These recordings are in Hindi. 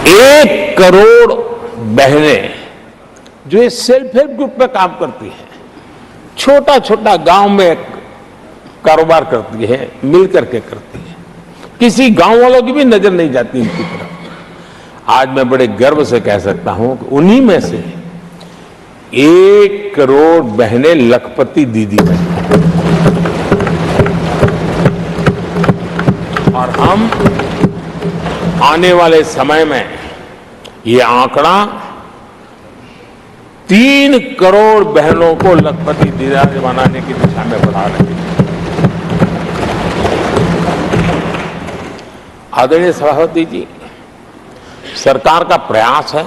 1 करोड़ बहनें जो ये सेल्फ हेल्प ग्रुप में काम करती हैं, छोटा छोटा गांव में कारोबार करती है, मिल करके करती है, किसी गांव वालों की भी नजर नहीं जाती इनकी तरफ। आज मैं बड़े गर्व से कह सकता हूं कि उन्हीं में से 1 करोड़ बहनें लखपति दीदी बनी और हम आने वाले समय में ये आंकड़ा 3 करोड़ बहनों को लखपति दीदी बनाने की दिशा में बढ़ा रहे हैं। आदरणीय सभापति जी, सरकार का प्रयास है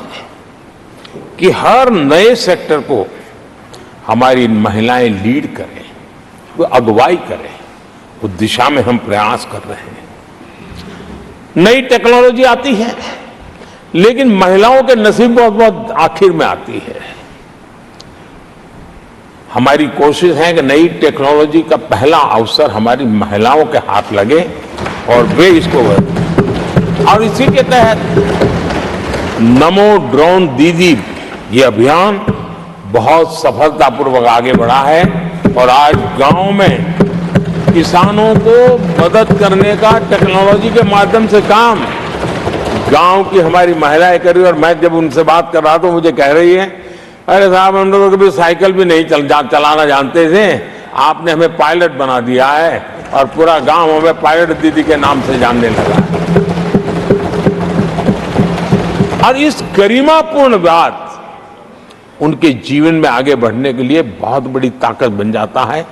कि हर नए सेक्टर को हमारी महिलाएं लीड करें, वो अगुवाई करें, उस दिशा में हम प्रयास कर रहे हैं। नई टेक्नोलॉजी आती है, लेकिन महिलाओं के नसीब बहुत बहुत आखिर में आती है। हमारी कोशिश है कि नई टेक्नोलॉजी का पहला अवसर हमारी महिलाओं के हाथ लगे और वे इसको और इसी के तहत नमो ड्रोन दीदी ये अभियान बहुत सफलतापूर्वक आगे बढ़ा है और आज गांव में किसानों को मदद करने का टेक्नोलॉजी के माध्यम से काम गांव की हमारी महिलाएं कर रही है। और मैं जब उनसे बात कर रहा था मुझे कह रही है, अरे साहब हम लोग कभी साइकिल भी नहीं चलाना जानते थे, आपने हमें पायलट बना दिया है और पूरा गांव हमें पायलट दीदी के नाम से जानने लगा है। और इस गरिमापूर्ण बात उनके जीवन में आगे बढ़ने के लिए बहुत बड़ी ताकत बन जाता है,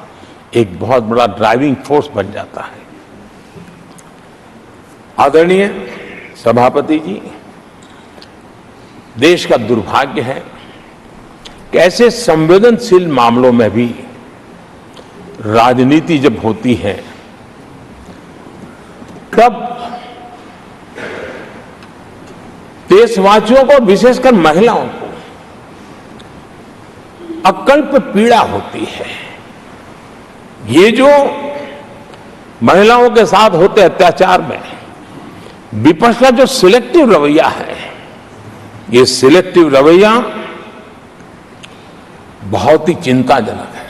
एक बहुत बड़ा ड्राइविंग फोर्स बन जाता है। आदरणीय सभापति जी, देश का दुर्भाग्य है कि ऐसे संवेदनशील मामलों में भी राजनीति जब होती है तब देशवासियों को, विशेषकर महिलाओं को अकल्प पीड़ा होती है। ये जो महिलाओं के साथ होते अत्याचार में विपक्ष का जो सिलेक्टिव रवैया है, ये सिलेक्टिव रवैया बहुत ही चिंताजनक है।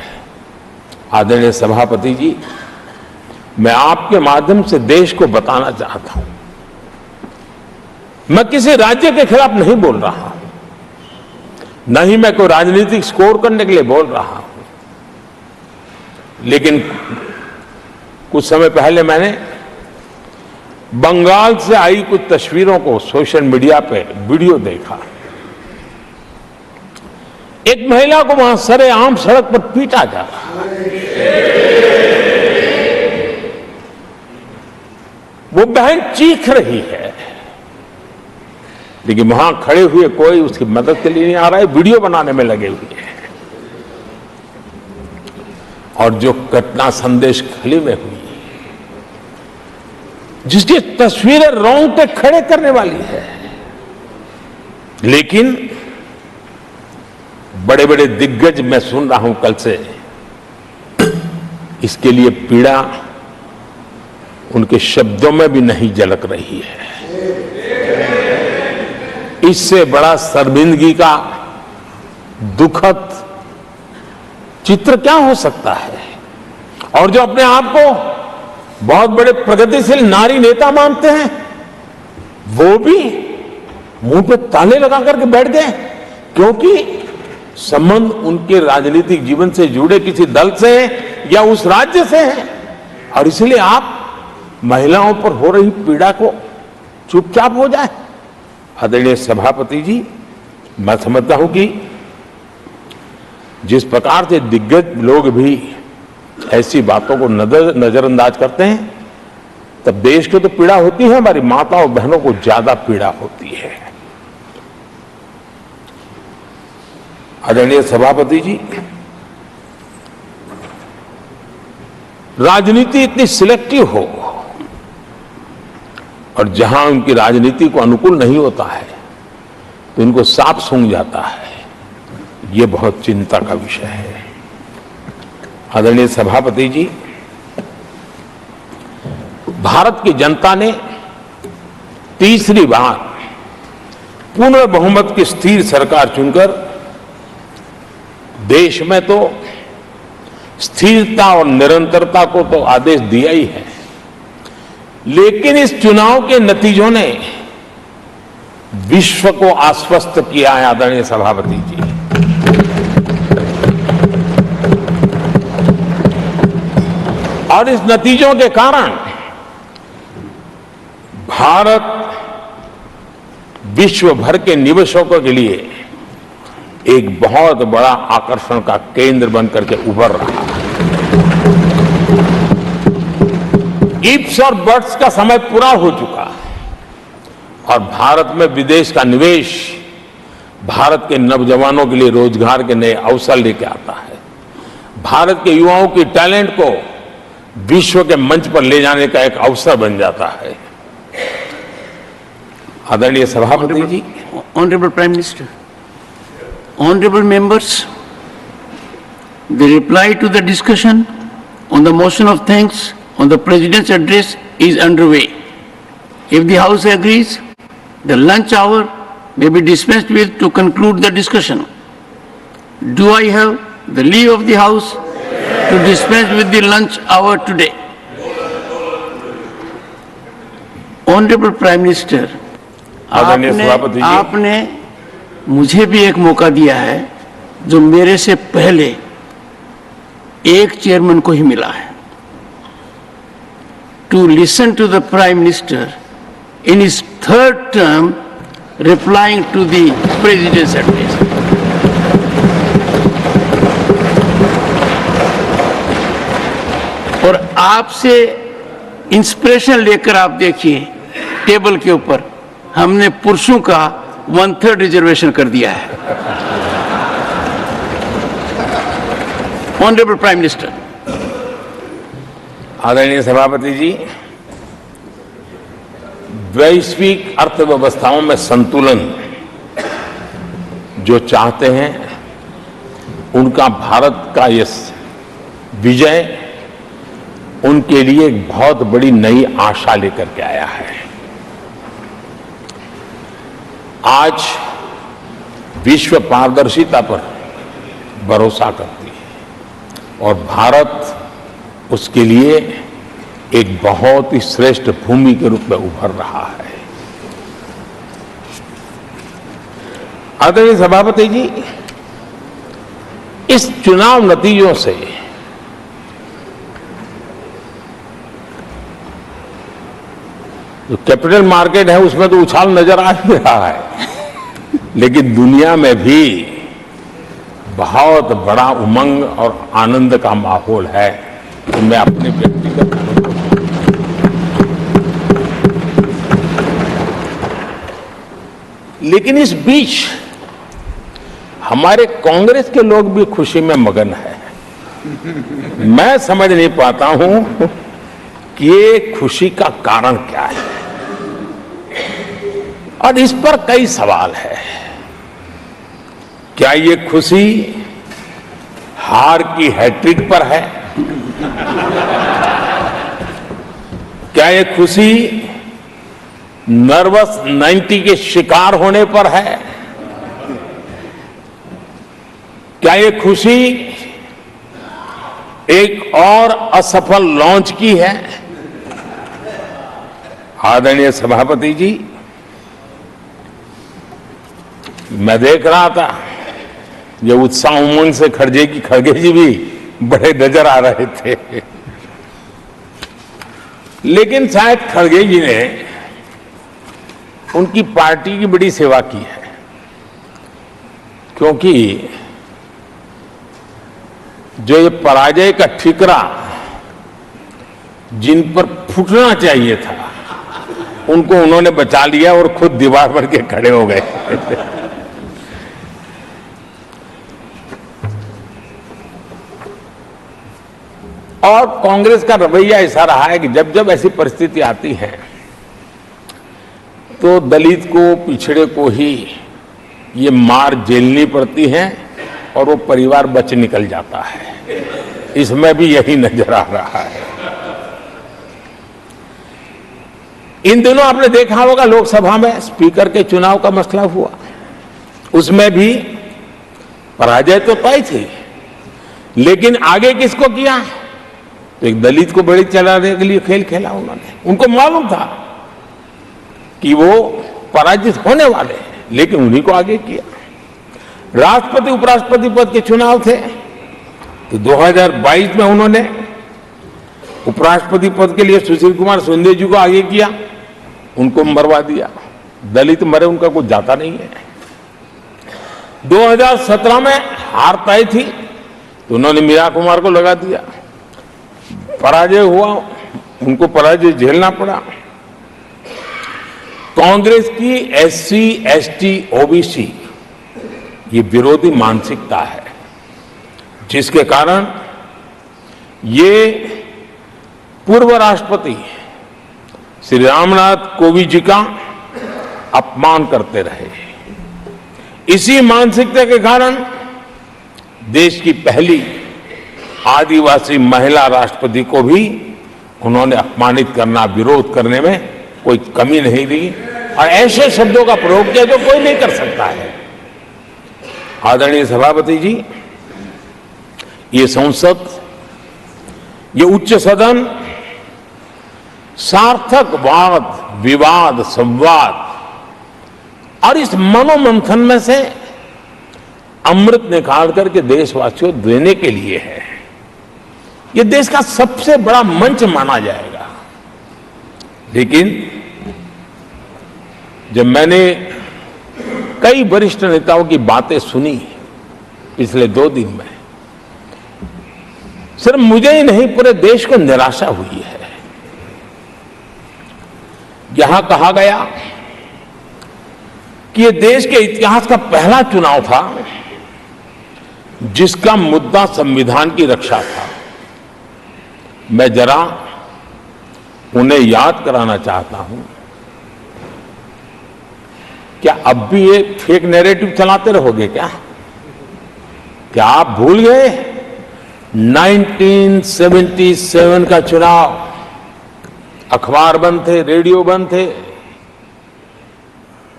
आदरणीय सभापति जी, मैं आपके माध्यम से देश को बताना चाहता हूं, मैं किसी राज्य के खिलाफ नहीं बोल रहा हूं, न ही मैं कोई राजनीतिक स्कोर करने के लिए बोल रहा हूं, लेकिन कुछ समय पहले मैंने बंगाल से आई कुछ तस्वीरों को सोशल मीडिया पे वीडियो देखा। एक महिला को वहां सरेआम सड़क पर पीटा जा रहा है। वो बहन चीख रही है, लेकिन वहां खड़े हुए कोई उसकी मदद के लिए नहीं आ रहा है, वीडियो बनाने में लगे हुए हैं। और जो घटना संदेश खली में हुई, जिसकी तस्वीरें रोंगटे खड़े करने वाली है, लेकिन बड़े बड़े दिग्गज मैं सुन रहा हूं कल से, इसके लिए पीड़ा उनके शब्दों में भी नहीं झलक रही है। इससे बड़ा शर्मिंदगी का दुखद चित्र क्या हो सकता है। और जो अपने आप को बहुत बड़े प्रगतिशील नारी नेता मानते हैं, वो भी मुंह पे ताले लगा करके बैठ गए, क्योंकि संबंध उनके राजनीतिक जीवन से जुड़े किसी दल से या उस राज्य से है। और इसलिए आप महिलाओं पर हो रही पीड़ा को चुपचाप हो जाए। आदरणीय सभापति जी, मैं समझता हूं कि जिस प्रकार से दिग्गज लोग भी ऐसी बातों को नजरअंदाज करते हैं, तब देश को तो पीड़ा होती है, हमारी माताओं और बहनों को ज्यादा पीड़ा होती है। आदरणीय सभापति जी, राजनीति इतनी सिलेक्टिव हो और जहां उनकी राजनीति को अनुकूल नहीं होता है तो इनको सांप सूंघ जाता है, ये बहुत चिंता का विषय है। आदरणीय सभापति जी, भारत की जनता ने तीसरी बार पूर्ण बहुमत की स्थिर सरकार चुनकर देश में तो स्थिरता और निरंतरता को तो आदेश दिया ही है, लेकिन इस चुनाव के नतीजों ने विश्व को आश्वस्त किया है आदरणीय सभापति जी। और इस नतीजों के कारण भारत विश्व भर के निवेशकों के लिए एक बहुत बड़ा आकर्षण का केंद्र बनकर के उभर रहा है। इफ्स और बट्स का समय पूरा हो चुका है और भारत में विदेश का निवेश भारत के नौजवानों के लिए रोजगार के नए अवसर लेके आता है, भारत के युवाओं की टैलेंट को विश्व के मंच पर ले जाने का एक अवसर बन जाता है। आदरणीय सभापति जी, honourable prime minister, honourable members, the reply to the discussion on the motion of thanks on the President's address is underway. If the House agrees, the lunch hour may be dispensed with to conclude the discussion. Do I have the leave of the House to dispense with the lunch hour today? Honorable Prime Minister, आपने मुझे भी एक मौका दिया है जो मेरे से पहले एक चेयरमैन को ही मिला है, to listen to the Prime Minister in his third term replying to the President's address. और आपसे इंस्पिरेशन लेकर आप देखिए, टेबल के ऊपर हमने पुरुषों का 1/3 रिजर्वेशन कर दिया है। ऑनरेबल प्राइम मिनिस्टर, आदरणीय सभापति जी, वैश्विक अर्थव्यवस्थाओं में संतुलन जो चाहते हैं उनका भारत का ये विजय उनके लिए एक बहुत बड़ी नई आशा लेकर के आया है। आज विश्व पारदर्शिता पर भरोसा करती है और भारत उसके लिए एक बहुत ही श्रेष्ठ भूमि के रूप में उभर रहा है। आदरणीय सभापति जी, इस चुनाव नतीजों से जो कैपिटल मार्केट है उसमें तो उछाल नजर आ ही रहा है, लेकिन दुनिया में भी बहुत बड़ा उमंग और आनंद का माहौल है। तो मैं अपने व्यक्तिगत लेकिन इस बीच हमारे कांग्रेस के लोग भी खुशी में मगन है। मैं समझ नहीं पाता हूं कि ये खुशी का कारण क्या है और इस पर कई सवाल है। क्या ये खुशी हार की हैट्रिक पर है? क्या ये खुशी नर्वस 90 के शिकार होने पर है? क्या ये खुशी एक और असफल लॉन्च की है? आदरणीय सभापति जी, मैं देख रहा था ये उत्साह उमंग से खड़गे जी भी बड़े नजर आ रहे थे, लेकिन शायद खड़गे जी ने उनकी पार्टी की बड़ी सेवा की है, क्योंकि जो ये पराजय का ठिकरा जिन पर फूटना चाहिए था उनको उन्होंने बचा लिया और खुद दीवार पर के खड़े हो गए। और कांग्रेस का रवैया ऐसा रहा है कि जब जब ऐसी परिस्थिति आती है तो दलित को, पिछड़े को ही ये मार झेलनी पड़ती है और वो परिवार बच निकल जाता है। इसमें भी यही नजर आ रहा है। इन दिनों आपने देखा होगा लोकसभा में स्पीकर के चुनाव का मसला हुआ, उसमें भी पराजय तो तय थी, लेकिन आगे किसको किया? तो एक दलित को बड़ी चलाने के लिए खेल खेला उन्होंने। उनको मालूम था कि वो पराजित होने वाले हैं, लेकिन उन्हीं को आगे किया। राष्ट्रपति उपराष्ट्रपति पद के चुनाव थे तो 2022 में उन्होंने उपराष्ट्रपति पद के लिए सुशील कुमार शिंदे जी को आगे किया, उनको मरवा दिया। दलित मरे, उनका कुछ जाता नहीं है। 2017 में हार तय थी तो उन्होंने मीरा कुमार को लगा दिया, पराजय हुआ, उनको पराजय झेलना पड़ा। कांग्रेस की SC, ST, OBC ये विरोधी मानसिकता है, जिसके कारण ये पूर्व राष्ट्रपति श्री रामनाथ कोविंद जी का अपमान करते रहे। इसी मानसिकता के कारण देश की पहली आदिवासी महिला राष्ट्रपति को भी उन्होंने अपमानित करना, विरोध करने में कोई कमी नहीं दी और ऐसे शब्दों का प्रयोग किया जो कोई नहीं कर सकता है। आदरणीय सभापति जी, ये संसद, ये उच्च सदन सार्थक वाद विवाद संवाद और इस मनोमंथन में से अमृत निकाल करके देशवासियों देने के लिए है। ये देश का सबसे बड़ा मंच माना जाएगा। लेकिन जब मैंने कई वरिष्ठ नेताओं की बातें सुनी पिछले 2 दिन में, सिर्फ मुझे ही नहीं पूरे देश को निराशा हुई है। यहां कहा गया कि ये देश के इतिहास का पहला चुनाव था जिसका मुद्दा संविधान की रक्षा था। मैं जरा उन्हें याद कराना चाहता हूं, क्या अब भी ये फेक नैरेटिव चलाते रहोगे क्या? क्या आप भूल गए 1977 का चुनाव? अखबार बंद थे, रेडियो बंद थे,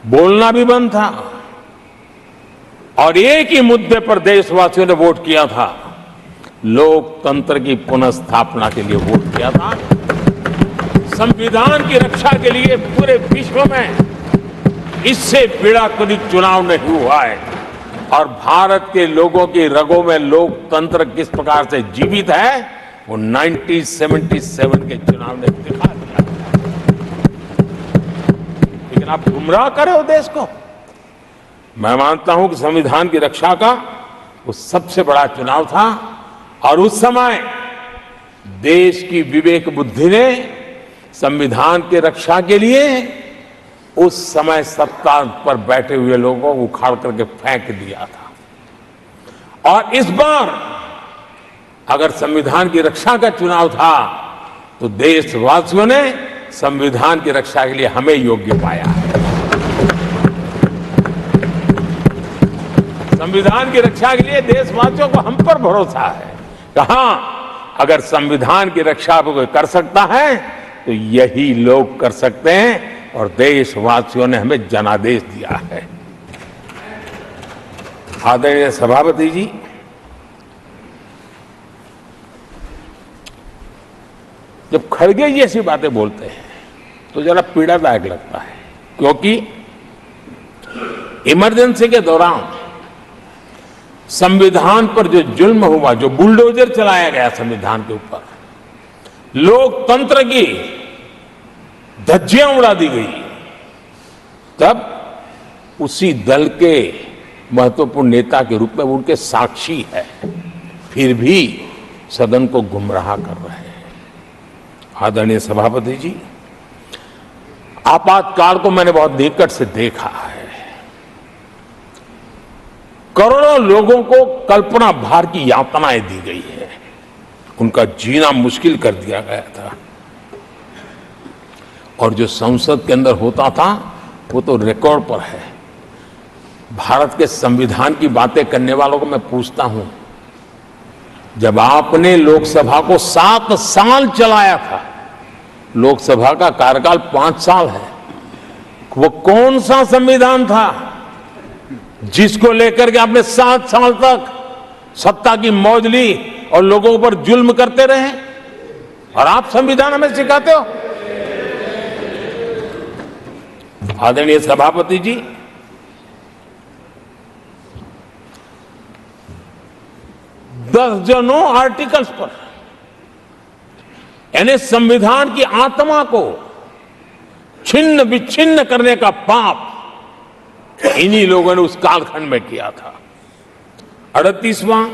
बोलना भी बंद था और एक ही मुद्दे पर देशवासियों ने वोट किया था, लोकतंत्र की पुनर्स्थापना के लिए वोट किया था। संविधान की रक्षा के लिए पूरे विश्व में इससे बड़ा कोई चुनाव नहीं हुआ है और भारत के लोगों की रगों में लोकतंत्र किस प्रकार से जीवित है वो 1977 के चुनाव ने दिखा दिया। लेकिन आप गुमराह कर रहे हो देश को। मैं मानता हूं कि संविधान की रक्षा का वो सबसे बड़ा चुनाव था और उस समय देश की विवेक बुद्धि ने संविधान की रक्षा के लिए उस समय सत्ता पर बैठे हुए लोगों को उखाड़ करके फेंक दिया था। और इस बार अगर संविधान की रक्षा का चुनाव था तो देशवासियों ने संविधान की रक्षा के लिए हमें योग्य पाया है। संविधान की रक्षा के लिए देशवासियों को हम पर भरोसा है। कहां अगर संविधान की रक्षा कोई कर सकता है तो यही लोग कर सकते हैं और देशवासियों ने हमें जनादेश दिया है। आदरणीय सभापति जी, जब खड़गे जी ऐसी बातें बोलते हैं तो जरा पीड़ादायक लगता है, क्योंकि इमरजेंसी के दौरान संविधान पर जो जुल्म हुआ, जो बुलडोजर चलाया गया संविधान के ऊपर, लोकतंत्र की धज्जियां उड़ा दी गई, तब उसी दल के महत्वपूर्ण नेता के रूप में उनके साक्षी है, फिर भी सदन को गुमराह कर रहे हैं। आदरणीय सभापति जी, आपातकाल को मैंने बहुत निकट से देखा है। करोड़ों लोगों को कल्पना भार की यातनाएं दी गई है, उनका जीना मुश्किल कर दिया गया था और जो संसद के अंदर होता था वो तो रिकॉर्ड पर है। भारत के संविधान की बातें करने वालों को मैं पूछता हूं, जब आपने लोकसभा को 7 साल चलाया था, लोकसभा का कार्यकाल 5 साल है। वो कौन सा संविधान था जिसको लेकर के आपने 7 साल तक सत्ता की मौज ली और लोगों पर जुल्म करते रहे, और आप संविधान हमें सिखाते हो? आदरणीय सभापति जी, दर्जनों आर्टिकल्स पर, यानी संविधान की आत्मा को छिन्न विच्छिन्न करने का पाप इन्हीं लोगों ने उस कालखंड में किया था। 38वां,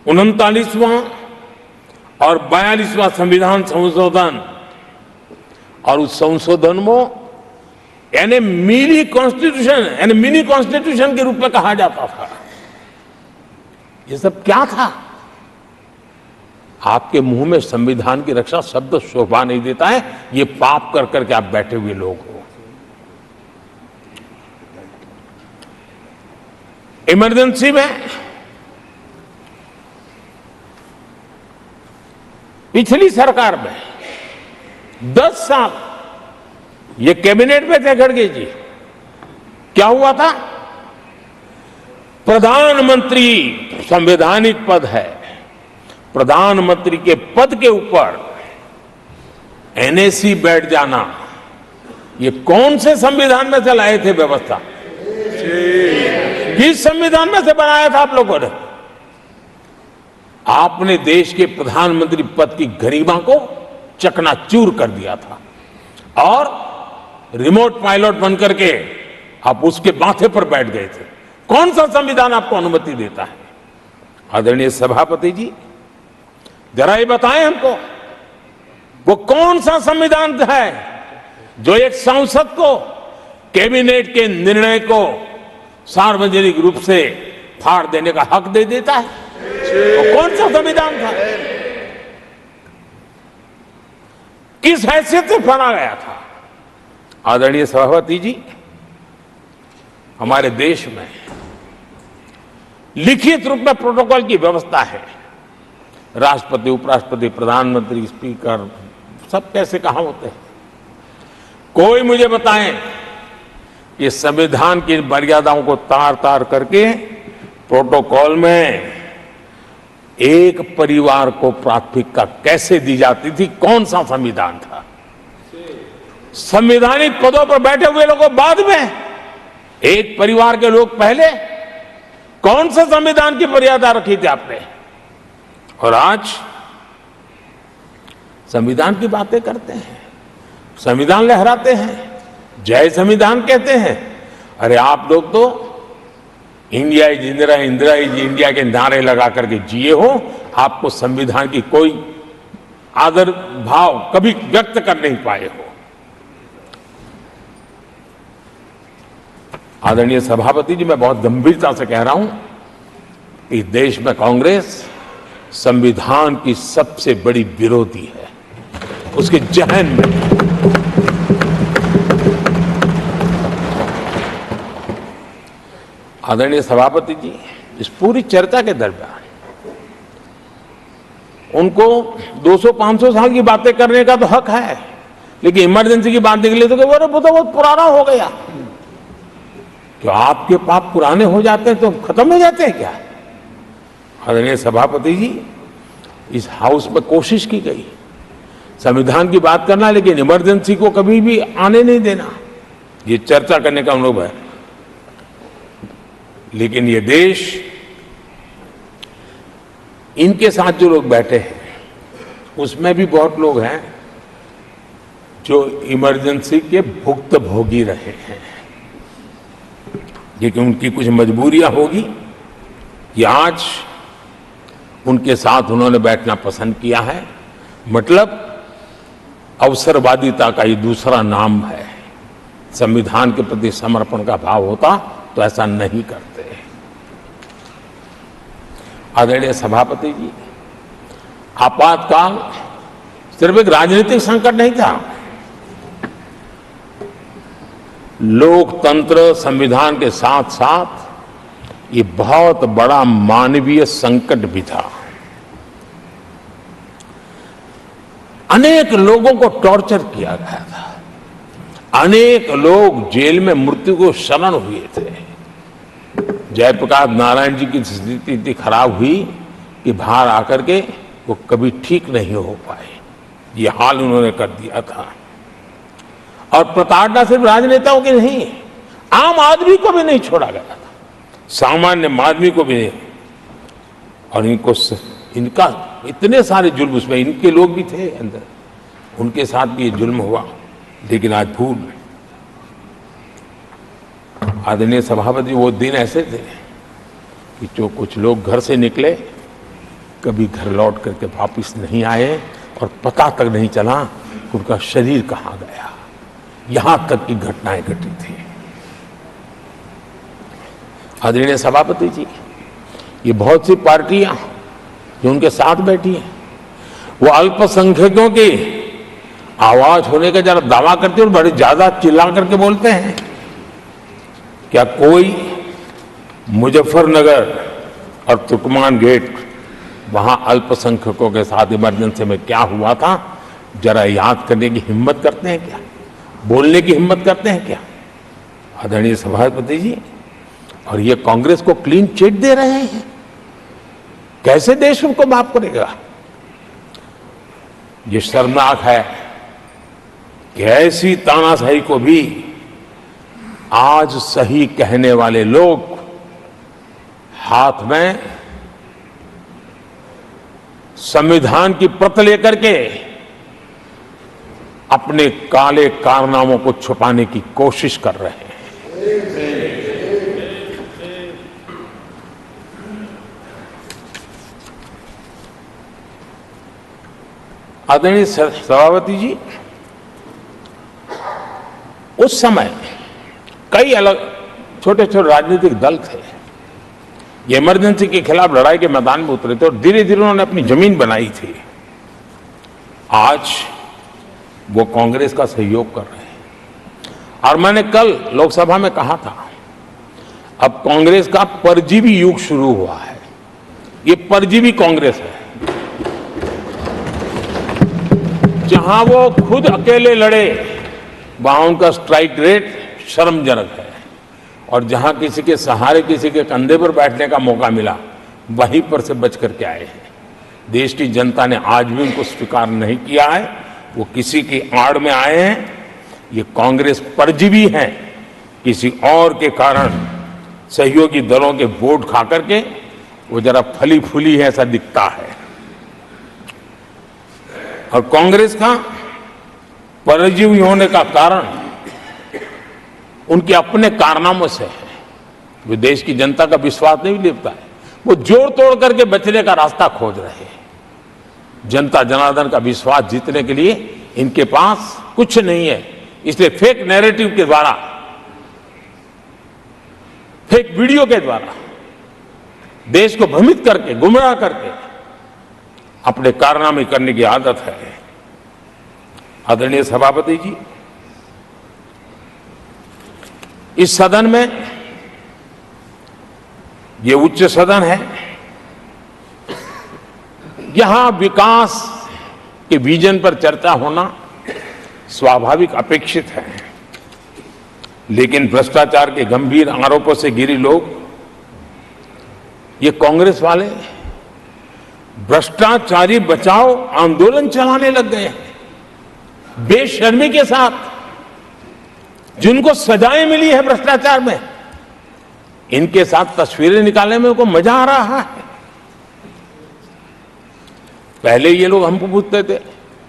39वां और 42वां संविधान संशोधन, और उस संशोधन में यानी मिनी कॉन्स्टिट्यूशन, यानी मिनी कॉन्स्टिट्यूशन के रूप में कहा जाता था। ये सब क्या था? आपके मुंह में संविधान की रक्षा शब्द शोभा नहीं देता है। ये पाप कर करके आप बैठे हुए लोग हो। इमरजेंसी में पिछली सरकार में 10 साल ये कैबिनेट में थे खड़गे जी, क्या हुआ था? प्रधानमंत्री संवैधानिक पद है, प्रधानमंत्री के पद के ऊपर एनएसी बैठ जाना, ये कौन से संविधान में से लाए थे व्यवस्था? किस संविधान में से बनाया था आप लोगों ने? आपने देश के प्रधानमंत्री पद की गरिमा को चकनाचूर कर दिया था, और रिमोट पायलट बनकर के आप उसके माथे पर बैठ गए थे। कौन सा संविधान आपको अनुमति देता है? आदरणीय सभापति जी, जरा ये बताएं हमको, वो कौन सा संविधान है जो एक सांसद को कैबिनेट के निर्णय को सार्वजनिक रूप से फाड़ देने का हक दे देता है? वो कौन सा संविधान था? किस हैसियत से फाड़ा गया था? आदरणीय सभापति जी, हमारे देश में लिखित रूप में प्रोटोकॉल की व्यवस्था है। राष्ट्रपति, उपराष्ट्रपति, प्रधानमंत्री, स्पीकर सब कैसे कहां होते हैं? कोई मुझे बताएं कि संविधान की मर्यादाओं को तार तार करके प्रोटोकॉल में एक परिवार को प्राथमिकता कैसे दी जाती थी? कौन सा संविधान था? संवैधानिक पदों पर बैठे हुए लोगों बाद में, एक परिवार के लोग पहले। कौन सा संविधान की मर्यादा रखी थी आपने? और आज संविधान की बातें करते हैं, संविधान लहराते हैं, जय संविधान कहते हैं। अरे आप लोग तो India is Indira, Indira is India के नारे लगा करके जिए हो। आपको संविधान की कोई आदर भाव कभी व्यक्त कर नहीं पाए हो। आदरणीय सभापति जी, मैं बहुत गंभीरता से कह रहा हूं कि देश में कांग्रेस संविधान की सबसे बड़ी विरोधी है। उसके जहन में आदरणीय सभापति जी, इस पूरी चर्चा के दरमियान उनको 200-500 साल की बातें करने का तो हक है, लेकिन इमरजेंसी की बात निकली तो वो तो बहुत पुराना हो गया। क्या आपके पाप पुराने हो जाते हैं तो खत्म हो जाते हैं क्या? आदरणीय सभापति जी, इस हाउस में कोशिश की गई संविधान की बात करना, लेकिन इमरजेंसी को कभी भी आने नहीं देना। ये चर्चा करने का अनुभव है, लेकिन ये देश, इनके साथ जो लोग बैठे हैं उसमें भी बहुत लोग हैं जो इमरजेंसी के भुक्तभोगी रहे हैं, लेकिन उनकी कुछ मजबूरियां होगी कि आज उनके साथ उन्होंने बैठना पसंद किया है। मतलब अवसरवादिता का ये दूसरा नाम है। संविधान के प्रति समर्पण का भाव होता तो ऐसा नहीं करते। आदरणीय सभापति जी, आपातकाल सिर्फ एक राजनीतिक संकट नहीं था, लोकतंत्र संविधान के साथ साथ ये बहुत बड़ा मानवीय संकट भी था। अनेक लोगों को टॉर्चर किया गया था, अनेक लोग जेल में मृत्यु को शरण हुए थे। जयप्रकाश नारायण जी की स्थिति इतनी खराब हुई कि बाहर आकर के वो कभी ठीक नहीं हो पाए। ये हाल उन्होंने कर दिया था। और प्रताड़ना सिर्फ राजनेताओं की नहीं, आम आदमी को भी नहीं छोड़ा गया था, सामान्य आदमी को भी नहीं। और इनका इतने सारे जुल्म, उसमें इनके लोग भी थे अंदर, उनके साथ भी ये जुल्म हुआ। लेकिन आज भूल, आदरणीय सभापति, वो दिन ऐसे थे कि जो कुछ लोग घर से निकले कभी घर लौट करके वापिस नहीं आए और पता तक नहीं चला कि उनका शरीर कहाँ गया। यहां तक की घटनाएं घटी थी। आदरणीय सभापति जी, ये बहुत सी पार्टियां जो उनके साथ बैठी हैं, वो अल्पसंख्यकों की आवाज होने का जरा दावा करते हैं और बड़े ज्यादा चिल्ला करके बोलते हैं। क्या कोई मुजफ्फरनगर और तुर्कमान गेट, वहां अल्पसंख्यकों के साथ इमरजेंसी में क्या हुआ था, जरा याद करने की हिम्मत करते हैं क्या? बोलने की हिम्मत करते हैं क्या? आदरणीय सभापति जी, और ये कांग्रेस को क्लीन चिट दे रहे हैं। कैसे देश उनको माफ करेगा? ये शर्मनाक है कि ऐसी तानाशाही को भी आज सही कहने वाले लोग हाथ में संविधान की प्रत लेकर के अपने काले कारनामों को छुपाने की कोशिश कर रहे हैं। आदरणीय सभापति जी, उस समय कई अलग छोटे छोटे राजनीतिक दल थे, ये इमरजेंसी के खिलाफ लड़ाई के मैदान में उतरे थे और धीरे धीरे उन्होंने अपनी जमीन बनाई थी। आज वो कांग्रेस का सहयोग कर रहे हैं। और मैंने कल लोकसभा में कहा था, अब कांग्रेस का परजीवी युग शुरू हुआ है। ये परजीवी कांग्रेस है, जहां वो खुद अकेले लड़े वहां उनका स्ट्राइक रेट शर्मजनक है, और जहां किसी के सहारे, किसी के कंधे पर बैठने का मौका मिला, वहीं पर से बच करके आए हैं। देश की जनता ने आज भी उनको स्वीकार नहीं किया है, वो किसी की आड़ में आए हैं। ये कांग्रेस परजीवी है, किसी और के कारण सहयोगी दलों के वोट खा करके वो जरा फली फूली है ऐसा दिखता है। और कांग्रेस का परजीवी होने का कारण उनके अपने कारनामों से है। वो देश की जनता का विश्वास नहीं लेता है, वो जोड़ तोड़ करके बचने का रास्ता खोज रहे हैं। जनता जनार्दन का विश्वास जीतने के लिए इनके पास कुछ नहीं है, इसलिए फेक नैरेटिव के द्वारा, फेक वीडियो के द्वारा देश को भ्रमित करके, गुमराह करके अपने कारनामे करने की आदत है। आदरणीय सभापति जी, इस सदन में, ये उच्च सदन है, यहां विकास के विजन पर चर्चा होना स्वाभाविक अपेक्षित है। लेकिन भ्रष्टाचार के गंभीर आरोपों से घिरे लोग, ये कांग्रेस वाले भ्रष्टाचारी बचाओ आंदोलन चलाने लग गए हैं बेशर्मी के साथ। जिनको सजाएं मिली है भ्रष्टाचार में, इनके साथ तस्वीरें निकालने में उनको मजा आ रहा है। पहले ये लोग हमको पूछते थे,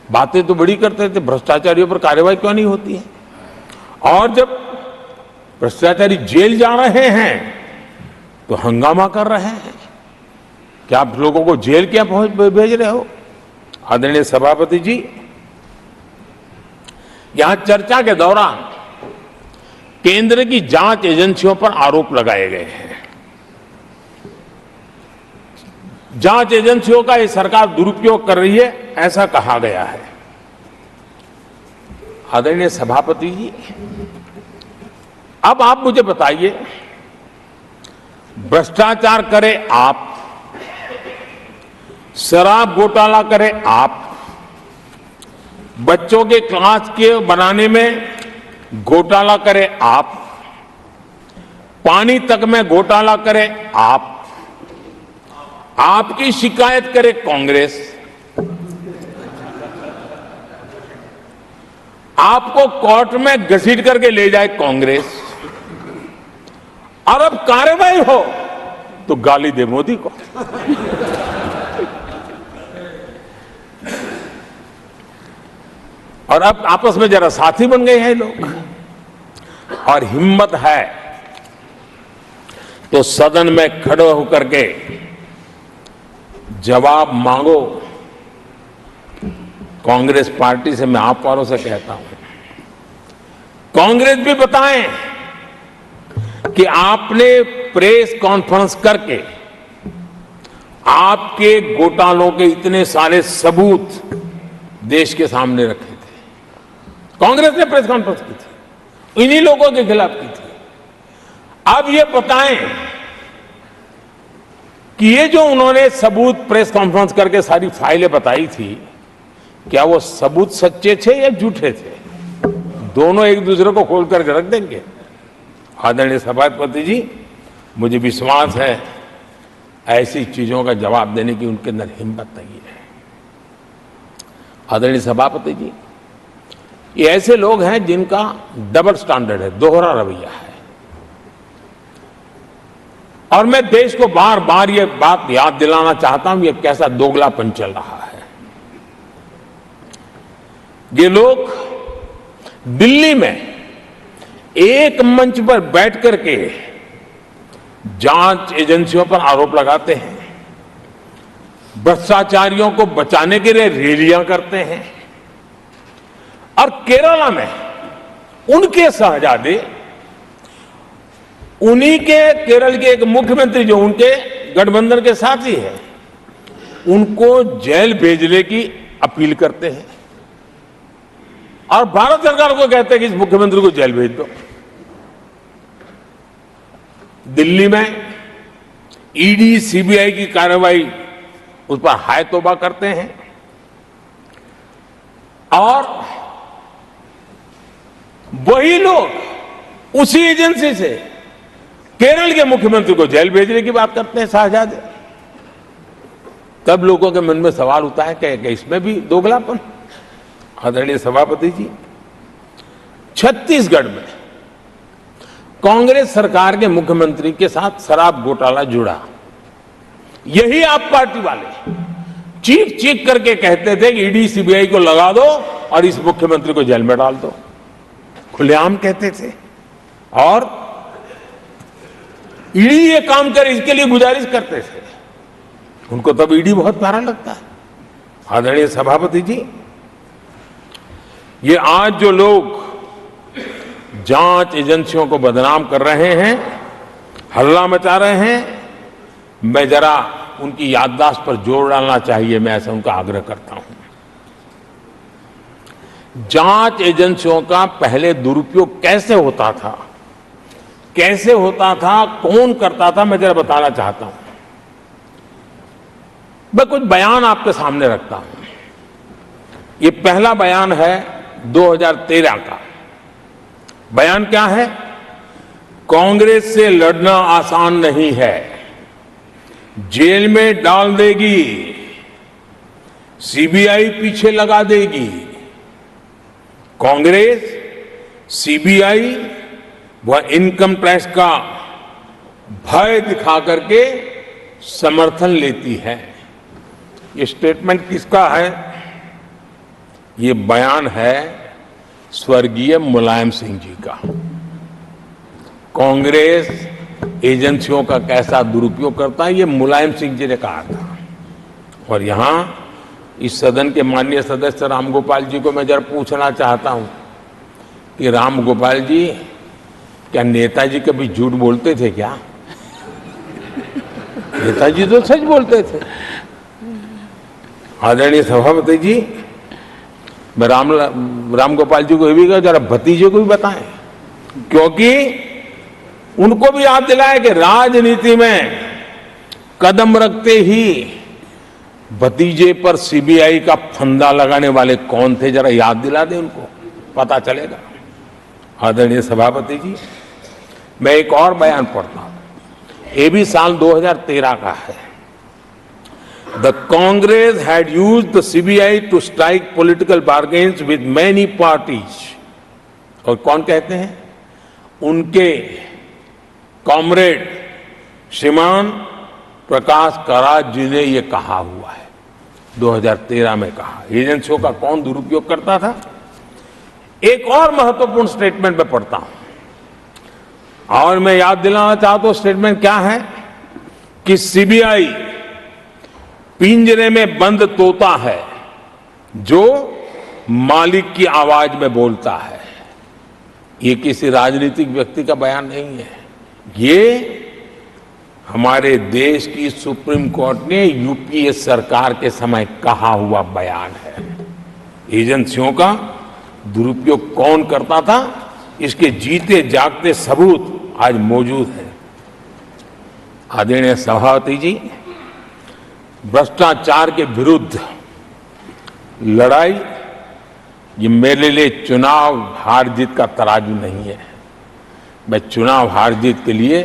बातें तो बड़ी करते थे, भ्रष्टाचारियों पर कार्रवाई क्यों नहीं होती है? और जब भ्रष्टाचारी जेल जा रहे हैं तो हंगामा कर रहे हैं। क्या आप लोगों को जेल क्या भेज रहे हो? आदरणीय सभापति जी, यहां चर्चा के दौरान केंद्र की जांच एजेंसियों पर आरोप लगाए गए हैं। जांच एजेंसियों का ये सरकार दुरुपयोग कर रही है, ऐसा कहा गया है। आदरणीय सभापति जी, अब आप मुझे बताइए, भ्रष्टाचार करे आप, शराब घोटाला करे आप, बच्चों के क्लास के बनाने में घोटाला करे आप, पानी तक में घोटाला करे आप, आपकी शिकायत करे कांग्रेस, आपको कोर्ट में घसीट करके ले जाए कांग्रेस, और अब कार्रवाई हो तो गाली दे मोदी को। और अब आपस में जरा साथी बन गए हैं लोग, और हिम्मत है तो सदन में खड़े होकर के जवाब मांगो। कांग्रेस पार्टी से मैं आप वालों से कहता हूं, कांग्रेस भी बताएं कि आपने प्रेस कॉन्फ्रेंस करके आपके घोटालों के इतने सारे सबूत देश के सामने रखे थे। कांग्रेस ने प्रेस कॉन्फ्रेंस की थी, इन्हीं लोगों के खिलाफ की थी। अब ये बताएं कि ये जो उन्होंने सबूत प्रेस कॉन्फ्रेंस करके सारी फाइलें बताई थी, क्या वो सबूत सच्चे थे या झूठे थे? दोनों एक दूसरे को खोल करके रख देंगे। आदरणीय सभापति जी, मुझे विश्वास है ऐसी चीजों का जवाब देने की उनके अंदर हिम्मत नहीं है। आदरणीय सभापति जी, ये ऐसे लोग हैं जिनका डबल स्टैंडर्ड है, दोहरा रवैया है। और मैं देश को बार बार ये बात याद दिलाना चाहता हूं, ये कैसा दोगलापन चल रहा है। ये लोग दिल्ली में एक मंच पर बैठ करके जांच एजेंसियों पर आरोप लगाते हैं, भ्रष्टाचारियों को बचाने के लिए रैलियां करते हैं, और केरला में उनके शहजादे, उन्हीं के केरल के एक मुख्यमंत्री जो उनके गठबंधन के साथी है, उनको जेल भेजने की अपील करते हैं, और भारत सरकार को कहते हैं कि इस मुख्यमंत्री को जेल भेज दो। दिल्ली में ईडी सीबीआई की कार्रवाई उस पर हाय तौबा करते हैं, और वही लोग उसी एजेंसी से केरल के मुख्यमंत्री को जेल भेजने की बात करते हैं, शहजादे। तब लोगों के मन में सवाल उठता है कि इसमें भी दोगलापन। आदरणीय सभापति जी, छत्तीसगढ़ में कांग्रेस सरकार के मुख्यमंत्री के साथ शराब घोटाला जुड़ा। यही आप पार्टी वाले चीख चीख करके कहते थे कि ईडी सीबीआई को लगा दो और इस मुख्यमंत्री को जेल में डाल दो, खुलेआम कहते थे। और ईडी ये काम करे इसके लिए गुजारिश करते थे। उनको तब ईडी बहुत प्यारा लगता है। आदरणीय सभापति जी, ये आज जो लोग जांच एजेंसियों को बदनाम कर रहे हैं, हल्ला मचा रहे हैं, मैं जरा उनकी याददाश्त पर जोर डालना चाहिए, मैं ऐसा उनका आग्रह करता हूं। जांच एजेंसियों का पहले दुरुपयोग कैसे होता था, कौन करता था, मैं जरा बताना चाहता हूं। मैं कुछ बयान आपके सामने रखता हूं। ये पहला बयान है 2013 का। बयान क्या है? कांग्रेस से लड़ना आसान नहीं है, जेल में डाल देगी, सीबीआई पीछे लगा देगी। कांग्रेस सीबीआई व इनकम टैक्स का भय दिखा करके समर्थन लेती है। ये स्टेटमेंट किसका है? ये बयान है स्वर्गीय मुलायम सिंह जी का। कांग्रेस एजेंसियों का कैसा दुरुपयोग करता है, ये मुलायम सिंह जी ने कहा था। और यहां इस सदन के माननीय सदस्य रामगोपाल जी को मैं जरा पूछना चाहता हूं कि रामगोपाल जी, क्या नेताजी कभी झूठ बोलते थे क्या? नेताजी तो सच बोलते थे। आदरणीय सभापति जी, मैं रामगोपाल जी को ये भी कहा, जरा भतीजे को भी बताएं, क्योंकि उनको भी याद दिलाए कि राजनीति में कदम रखते ही भतीजे पर सीबीआई का फंदा लगाने वाले कौन थे, जरा याद दिला दें उनको, पता चलेगा। आदरणीय सभापति जी, मैं एक और बयान पढ़ता हूं, ये भी साल 2013 का है। The Congress had used the CBI to strike political bargains with many parties. और कौन कहते हैं? उनके कॉमरेड श्रीमान प्रकाश करात जी ने ये कहा हुआ है, 2013 में कहा। एजेंसियों का कौन दुरुपयोग करता था? एक और महत्वपूर्ण स्टेटमेंट में पढ़ता हूं और मैं याद दिलाना चाहता हूं, स्टेटमेंट क्या है कि सीबीआई पिंजरे में बंद तोता है जो मालिक की आवाज में बोलता है। ये किसी राजनीतिक व्यक्ति का बयान नहीं है, ये हमारे देश की सुप्रीम कोर्ट ने यूपीए सरकार के समय कहा हुआ बयान है। एजेंसियों का दुरुपयोग कौन करता था, इसके जीते जागते सबूत आज मौजूद है। आदरणीय सभापति जी, भ्रष्टाचार के विरुद्ध लड़ाई ये मेरे लिए चुनाव हार जीत का तराजू नहीं है। मैं चुनाव हार जीत के लिए,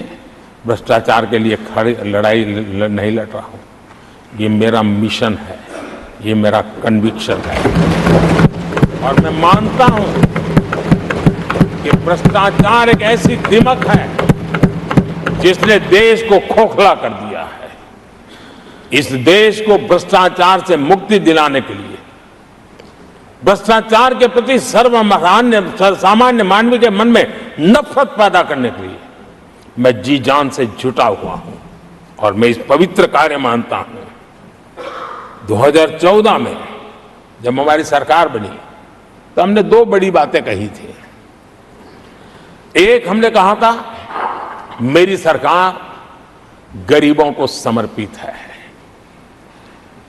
भ्रष्टाचार के लिए लड़ाई नहीं लड़ रहा हूं। ये मेरा मिशन है, ये मेरा कन्विक्शन है और मैं मानता हूं कि भ्रष्टाचार एक ऐसी दिमक है जिसने देश को खोखला कर दिया है। इस देश को भ्रष्टाचार से मुक्ति दिलाने के लिए, भ्रष्टाचार के प्रति सामान्य मानव के मन में नफरत पैदा करने के लिए मैं जी जान से जुटा हुआ हूं और मैं इस पवित्र कार्य मानता हूं। 2014 में जब हमारी सरकार बनी तो हमने दो बड़ी बातें कही थी। एक, हमने कहा था मेरी सरकार गरीबों को समर्पित है,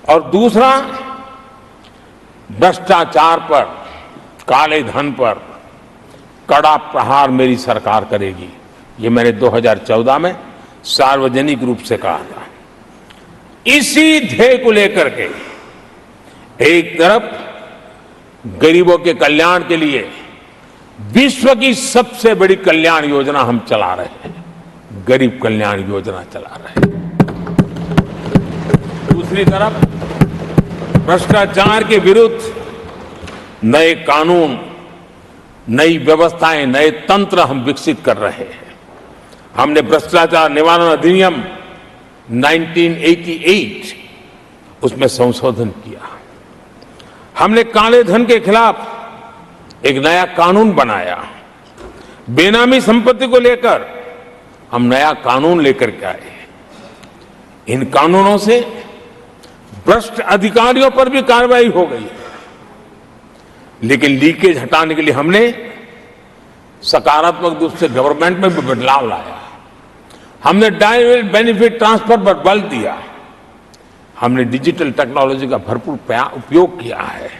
और दूसरा, भ्रष्टाचार पर, काले धन पर कड़ा प्रहार मेरी सरकार करेगी। ये मैंने 2014 में सार्वजनिक रूप से कहा था। इसी ध्येय को लेकर के एक तरफ गरीबों के कल्याण के लिए विश्व की सबसे बड़ी कल्याण योजना हम चला रहे हैं, गरीब कल्याण योजना चला रहे हैं। दूसरी तरफ भ्रष्टाचार के विरुद्ध नए कानून, नई व्यवस्थाएं, नए तंत्र हम विकसित कर रहे हैं। हमने भ्रष्टाचार निवारण अधिनियम 1988 उसमें संशोधन किया। हमने काले धन के खिलाफ एक नया कानून बनाया। बेनामी संपत्ति को लेकर हम नया कानून लेकर के आए। इन कानूनों से भ्रष्ट अधिकारियों पर भी कार्रवाई हो गई, लेकिन लीकेज हटाने के लिए हमने सकारात्मक रूप से गवर्नमेंट में भी बदलाव लाया। हमने डायरेक्ट बेनिफिट ट्रांसफर पर बल दिया। हमने डिजिटल टेक्नोलॉजी का भरपूर उपयोग किया है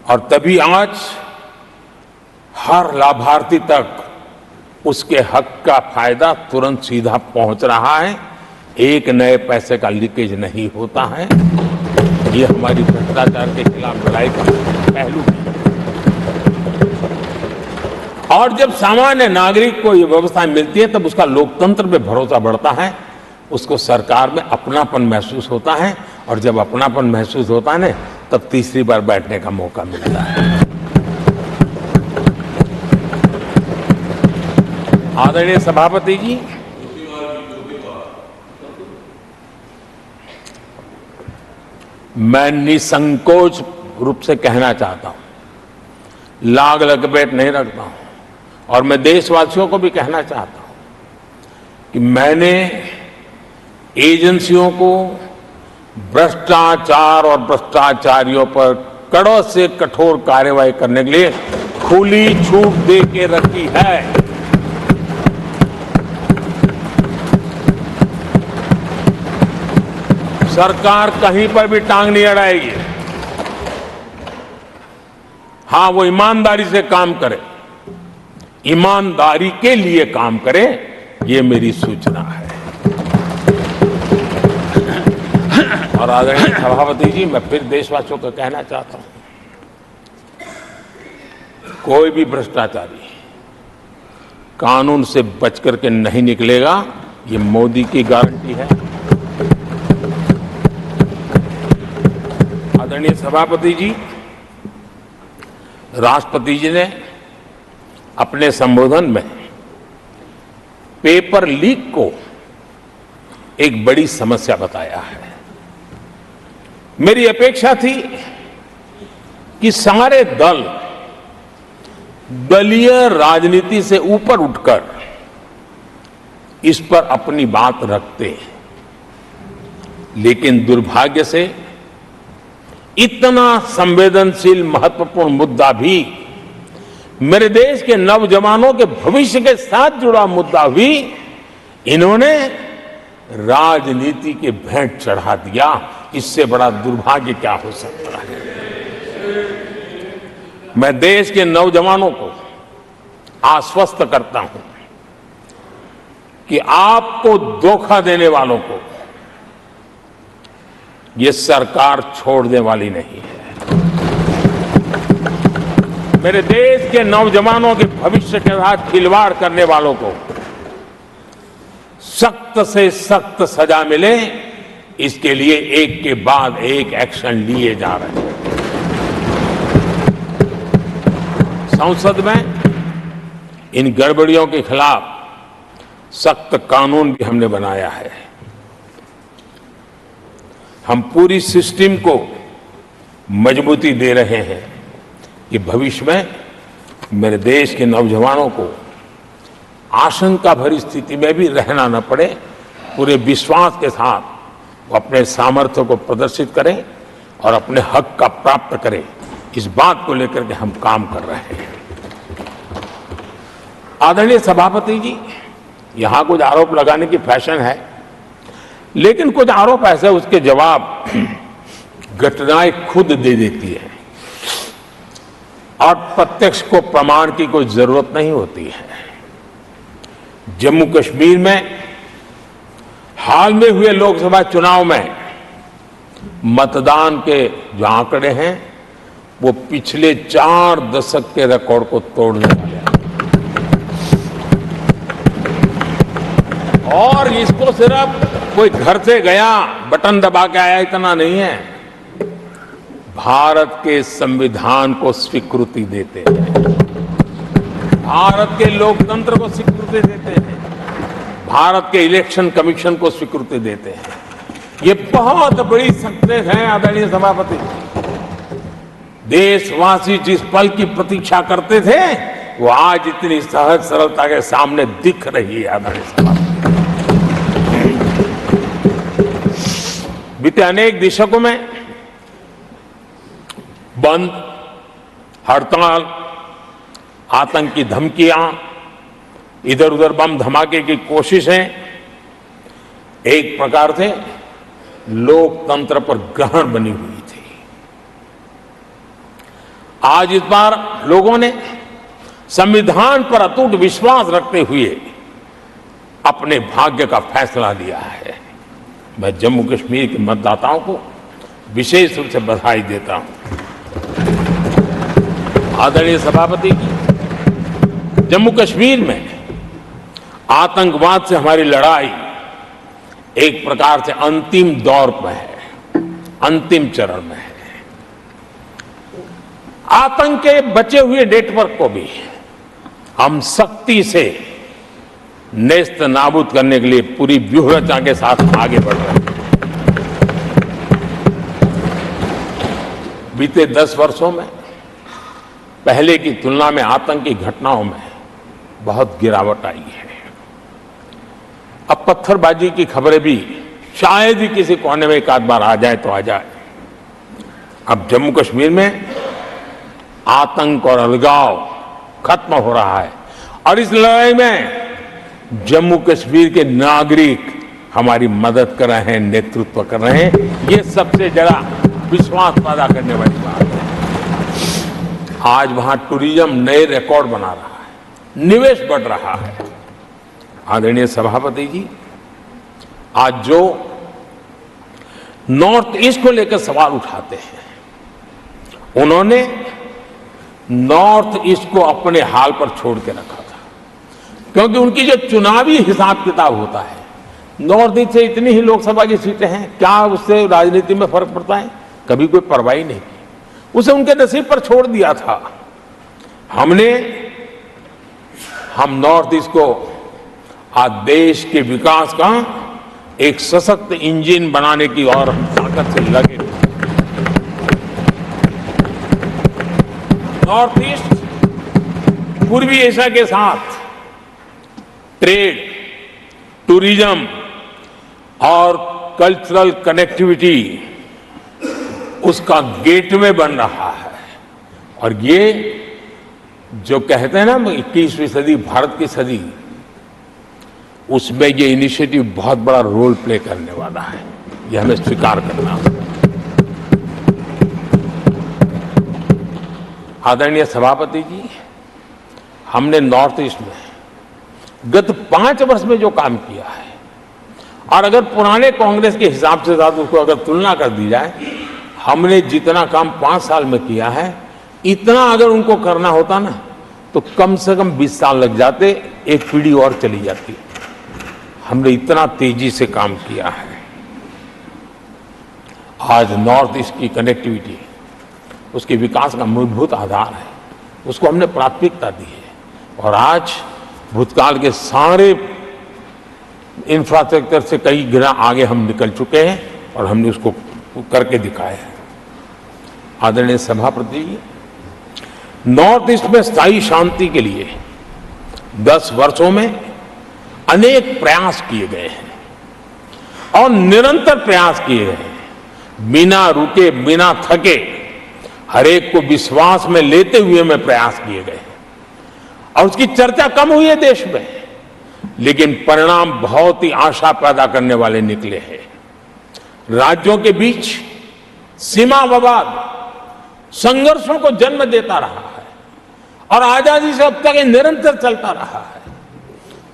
और तभी आज हर लाभार्थी तक उसके हक का फायदा तुरंत सीधा पहुंच रहा है। एक नए पैसे का लीकेज नहीं होता है। ये हमारी भ्रष्टाचार के खिलाफ लड़ाई का पहलू है। और जब सामान्य नागरिक को ये व्यवस्था मिलती है तब उसका लोकतंत्र में भरोसा बढ़ता है, उसको सरकार में अपनापन महसूस होता है, और जब अपनापन महसूस होता है ना, तब तीसरी बार बैठने का मौका मिलता है। आदरणीय सभापति जी, मैं निसंकोच रूप से कहना चाहता हूं, लाग लपेट नहीं रखता हूं, और मैं देशवासियों को भी कहना चाहता हूं कि मैंने एजेंसियों को भ्रष्टाचार और भ्रष्टाचारियों पर कड़ों से कठोर कार्रवाई करने के लिए खुली छूट दे के रखी है। सरकार कहीं पर भी टांग नहीं अड़ाएगी। हां, वो ईमानदारी से काम करे, ईमानदारी के लिए काम करे, ये मेरी सूचना है। और आदरणीय सभापति जी, मैं फिर देशवासियों को कहना चाहता हूं, कोई भी भ्रष्टाचारी कानून से बच करके नहीं निकलेगा, ये मोदी की गारंटी है। आदरणीय सभापति जी, राष्ट्रपति जी ने अपने संबोधन में पेपर लीक को एक बड़ी समस्या बताया है। मेरी अपेक्षा थी कि सारे दल दलीय राजनीति से ऊपर उठकर इस पर अपनी बात रखते, लेकिन दुर्भाग्य से इतना संवेदनशील महत्वपूर्ण मुद्दा भी, मेरे देश के नौजवानों के भविष्य के साथ जुड़ा मुद्दा भी इन्होंने राजनीति के भेंट चढ़ा दिया। इससे बड़ा दुर्भाग्य क्या हो सकता है। मैं देश के नौजवानों को आश्वस्त करता हूं कि आपको धोखा देने वालों को ये सरकार छोड़ने वाली नहीं है। मेरे देश के नौजवानों के भविष्य के साथ खिलवाड़ करने वालों को सख्त से सख्त सजा मिले, इसके लिए एक के बाद एक एक्शन लिए जा रहे हैं। संसद में इन गड़बड़ियों के खिलाफ सख्त कानून भी हमने बनाया है। हम पूरी सिस्टम को मजबूती दे रहे हैं कि भविष्य में मेरे देश के नौजवानों को आशंका भरी स्थिति में भी रहना न पड़े। पूरे विश्वास के साथ वो अपने सामर्थ्य को प्रदर्शित करें और अपने हक का प्राप्त करें, इस बात को लेकर के हम काम कर रहे हैं। आदरणीय सभापति जी, यहां कुछ आरोप लगाने की फैशन है, लेकिन कुछ आरोप ऐसे उसके जवाब घटनाएं खुद दे देती है और प्रत्यक्ष को प्रमाण की कोई जरूरत नहीं होती है। जम्मू कश्मीर में हाल में हुए लोकसभा चुनाव में मतदान के जो आंकड़े हैं वो पिछले 4 दशक के रिकॉर्ड को तोड़ने वाले हैं। और इसको सिर्फ कोई घर से गया बटन दबा के आया इतना नहीं है, भारत के संविधान को स्वीकृति देते हैं, भारत के लोकतंत्र को स्वीकृति देते हैं, भारत के इलेक्शन कमीशन को स्वीकृति देते हैं। ये बहुत बड़ी सक्सेस है आदरणीय सभापति। देशवासी जिस पल की प्रतीक्षा करते थे वो आज इतनी सहज सरलता के सामने दिख रही है। आदरणीय सभापति, बीते अनेक दशकों में बंद, हड़ताल, आतंकी धमकियां, इधर उधर बम धमाके की कोशिशें एक प्रकार से लोकतंत्र पर ग्रहण बनी हुई थी। आज इस बार लोगों ने संविधान पर अटूट विश्वास रखते हुए अपने भाग्य का फैसला लिया है। मैं जम्मू कश्मीर के मतदाताओं को विशेष रूप से बधाई देता हूं। आदरणीय सभापति जी, जम्मू कश्मीर में आतंकवाद से हमारी लड़ाई एक प्रकार से अंतिम दौर पर है, अंतिम चरण में है। आतंक के बचे हुए नेटवर्क को भी हम सख्ती से नेस्त नाबूद करने के लिए पूरी व्यूहरचना के साथ आगे बढ़ रहे हैं। बीते 10 वर्षों में पहले की तुलना में आतंकी घटनाओं में बहुत गिरावट आई है। अब पत्थरबाजी की खबरें भी शायद ही किसी कोने में एक आध बार आ जाए तो आ जाए। अब जम्मू कश्मीर में आतंक और अलगाव खत्म हो रहा है और इस लड़ाई में जम्मू कश्मीर के नागरिक हमारी मदद कर रहे हैं, नेतृत्व कर रहे हैं। ये सबसे ज्यादा विश्वास पैदा करने वाली बात है। आज वहां टूरिज्म नए रिकॉर्ड बना रहा है, निवेश बढ़ रहा है। आदरणीय सभापति जी, आज जो नॉर्थ ईस्ट को लेकर सवाल उठाते हैं। उन्होंने नॉर्थ ईस्ट को अपने हाल पर छोड़ के रखा था, क्योंकि उनकी जो चुनावी हिसाब किताब होता है, नॉर्थ ईस्ट से इतनी ही लोकसभा की सीटें हैं, क्या उससे राजनीति में फर्क पड़ता है? कभी कोई परवाह नहीं की, उसे उनके नसीब पर छोड़ दिया था। हम नॉर्थ ईस्ट को आज देश के विकास का एक सशक्त इंजन बनाने की ओर हम ताकत से लगे। नॉर्थ ईस्ट पूर्वी एशिया के साथ ट्रेड, टूरिज्म और कल्चरल कनेक्टिविटी उसका गेटवे बन रहा है। और ये जो कहते हैं ना 21वीं सदी भारत की सदी, उसमें ये इनिशिएटिव बहुत बड़ा रोल प्ले करने वाला है, ये हमें स्वीकार करना होगा। आदरणीय सभापति जी, हमने नॉर्थ ईस्ट में गत 5 वर्ष में जो काम किया है, और अगर पुराने कांग्रेस के हिसाब से साथ उसको अगर तुलना कर दी जाए, हमने जितना काम 5 साल में किया है, इतना अगर उनको करना होता ना तो कम से कम 20 साल लग जाते, एक पीढ़ी और चली जाती। हमने इतना तेजी से काम किया है। आज नॉर्थ ईस्ट की कनेक्टिविटी उसके विकास का मूलभूत आधार है, उसको हमने प्राथमिकता दी है। और आज भूतकाल के सारे इंफ्रास्ट्रक्चर से कई गुना आगे हम निकल चुके हैं और हमने उसको करके दिखाया है। आदरणीय सभापति जी, नॉर्थ ईस्ट में स्थायी शांति के लिए 10 वर्षों में अनेक प्रयास किए गए हैं और निरंतर प्रयास किए गए हैं, बिना रुके बिना थके, हर एक को विश्वास में लेते हुए में प्रयास किए गए हैं। और उसकी चर्चा कम हुई है देश में, लेकिन परिणाम बहुत ही आशा पैदा करने वाले निकले हैं। राज्यों के बीच सीमा विवाद संघर्षों को जन्म देता रहा है और आजादी से अब तक ये निरंतर चलता रहा है।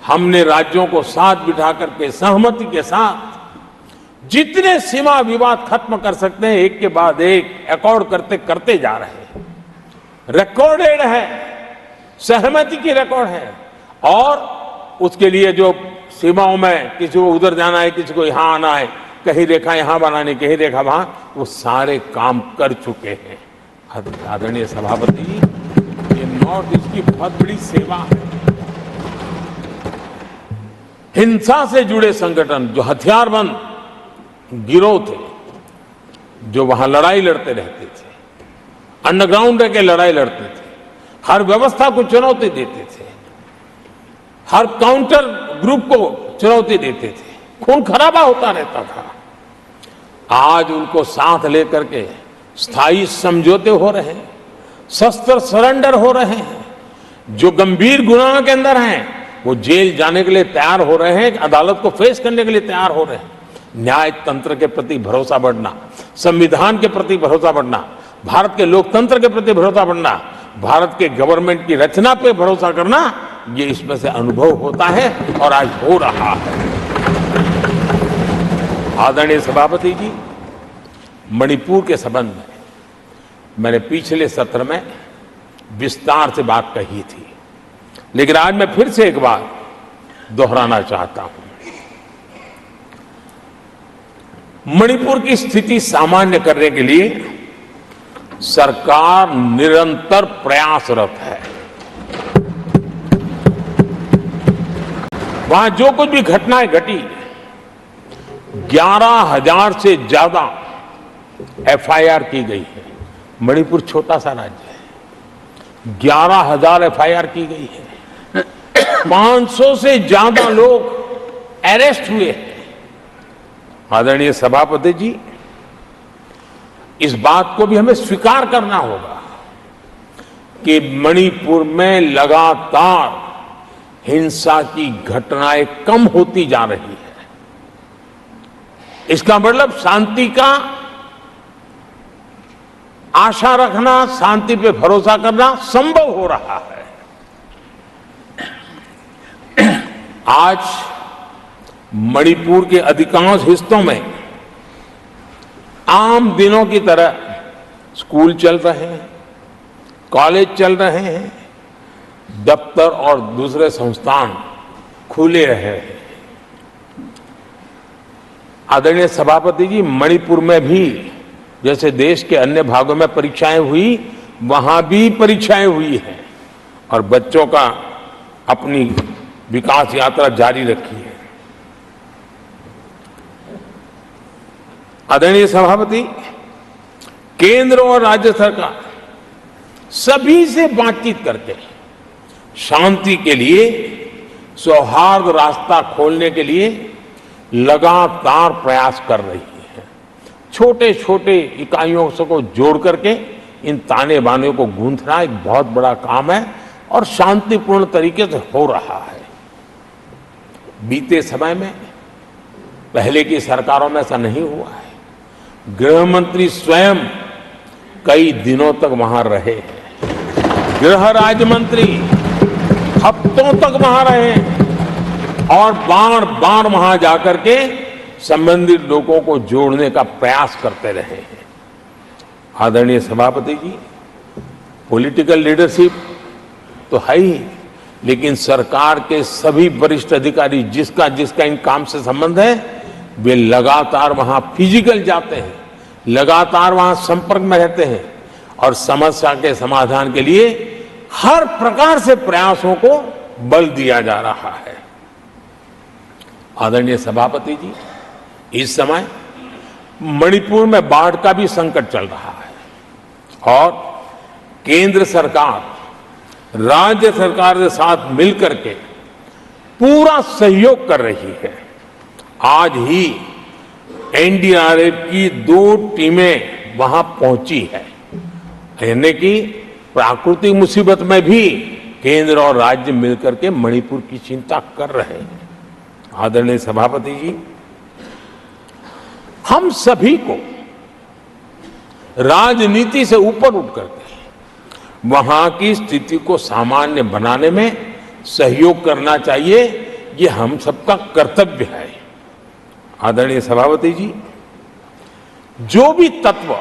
हमने राज्यों को साथ बिठा करके सहमति के साथ जितने सीमा विवाद खत्म कर सकते हैं, एक के बाद एक अकॉर्ड करते करते जा रहे हैं। रिकॉर्डेड है, सहमति की रिकॉर्ड है। और उसके लिए जो सीमाओं में किसी को उधर जाना है, किसी को यहां आना है, कहीं रेखा यहां बनानी, कहीं रेखा वहां, वो सारे काम कर चुके हैं। आदरणीय सभापति जी, ये नॉर्थ ईस्ट की बहुत बड़ी सेवा है। हिंसा से जुड़े संगठन, जो हथियारबंद गिरोह थे, जो वहां लड़ाई लड़ते रहते थे, अंडरग्राउंड रह के लड़ाई लड़ते थे, हर व्यवस्था को चुनौती देते थे, हर काउंटर ग्रुप को चुनौती देते थे, खून खराबा होता रहता था। आज उनको साथ लेकर के स्थायी समझौते हो रहे हैं, शस्त्र सरेंडर हो रहे हैं। जो गंभीर गुनाह के अंदर हैं वो जेल जाने के लिए तैयार हो रहे हैं, अदालत को फेस करने के लिए तैयार हो रहे हैं। न्याय तंत्र के प्रति भरोसा बढ़ना, संविधान के प्रति भरोसा बढ़ना, भारत के लोकतंत्र के प्रति भरोसा बढ़ना, भारत के गवर्नमेंट की रचना पे भरोसा करना, ये इसमें से अनुभव होता है और आज हो रहा है। आदरणीय सभापति जी, मणिपुर के संबंध में मैंने पिछले सत्र में विस्तार से बात कही थी, लेकिन आज मैं फिर से एक बार दोहराना चाहता हूं। मणिपुर की स्थिति सामान्य करने के लिए सरकार निरंतर प्रयासरत है। वहां जो कुछ भी घटनाएं घटी, 11,000 से ज्यादा एफआईआर की गई है। मणिपुर छोटा सा राज्य है, 11,000 एफआईआर की गई है, 500 से ज्यादा लोग अरेस्ट हुए हैं। आदरणीय सभापति जी, इस बात को भी हमें स्वीकार करना होगा कि मणिपुर में लगातार हिंसा की घटनाएं कम होती जा रही है। इसका मतलब शांति का आशा रखना, शांति पे भरोसा करना संभव हो रहा है। आज मणिपुर के अधिकांश हिस्सों में आम दिनों की तरह स्कूल चल रहे हैं, कॉलेज चल रहे हैं, दफ्तर और दूसरे संस्थान खुले रहे हैं। आदरणीय सभापति जी, मणिपुर में भी जैसे देश के अन्य भागों में परीक्षाएं हुई, वहां भी परीक्षाएं हुई हैं और बच्चों का अपनी विकास यात्रा जारी रखी है। आदरणीय सभापति, केंद्र और राज्य सरकार सभी से बातचीत करके शांति के लिए, सौहार्द रास्ता खोलने के लिए लगातार प्रयास कर रही है। छोटे छोटे इकाइयों को जोड़ करके इन ताने बाने को गूंथना एक बहुत बड़ा काम है और शांतिपूर्ण तरीके से हो रहा है। बीते समय में पहले की सरकारों में ऐसा नहीं हुआ है। गृह मंत्री स्वयं कई दिनों तक वहां रहे हैं, गृह राज्य मंत्री हफ्तों तक वहां रहे और बार बार वहां जाकर के संबंधित लोगों को जोड़ने का प्रयास करते रहे हैं। आदरणीय सभापति जी, पॉलिटिकल लीडरशिप तो है ही, लेकिन सरकार के सभी वरिष्ठ अधिकारी जिसका जिसका इन काम से संबंध है, वे लगातार वहां फिजिकल जाते हैं, लगातार वहां संपर्क में रहते हैं और समस्या के समाधान के लिए हर प्रकार से प्रयासों को बल दिया जा रहा है। आदरणीय सभापति जी, इस समय मणिपुर में बाढ़ का भी संकट चल रहा है और केंद्र सरकार राज्य सरकार के साथ मिलकर के पूरा सहयोग कर रही है। आज ही एनडीआरएफ की 2 टीमें वहां पहुंची है, यानी कि प्राकृतिक मुसीबत में भी केंद्र और राज्य मिलकर के मणिपुर की चिंता कर रहे हैं। आदरणीय सभापति जी, हम सभी को राजनीति से ऊपर उठ करके वहां की स्थिति को सामान्य बनाने में सहयोग करना चाहिए, ये हम सबका कर्तव्य है। आदरणीय सभापति जी, जो भी तत्व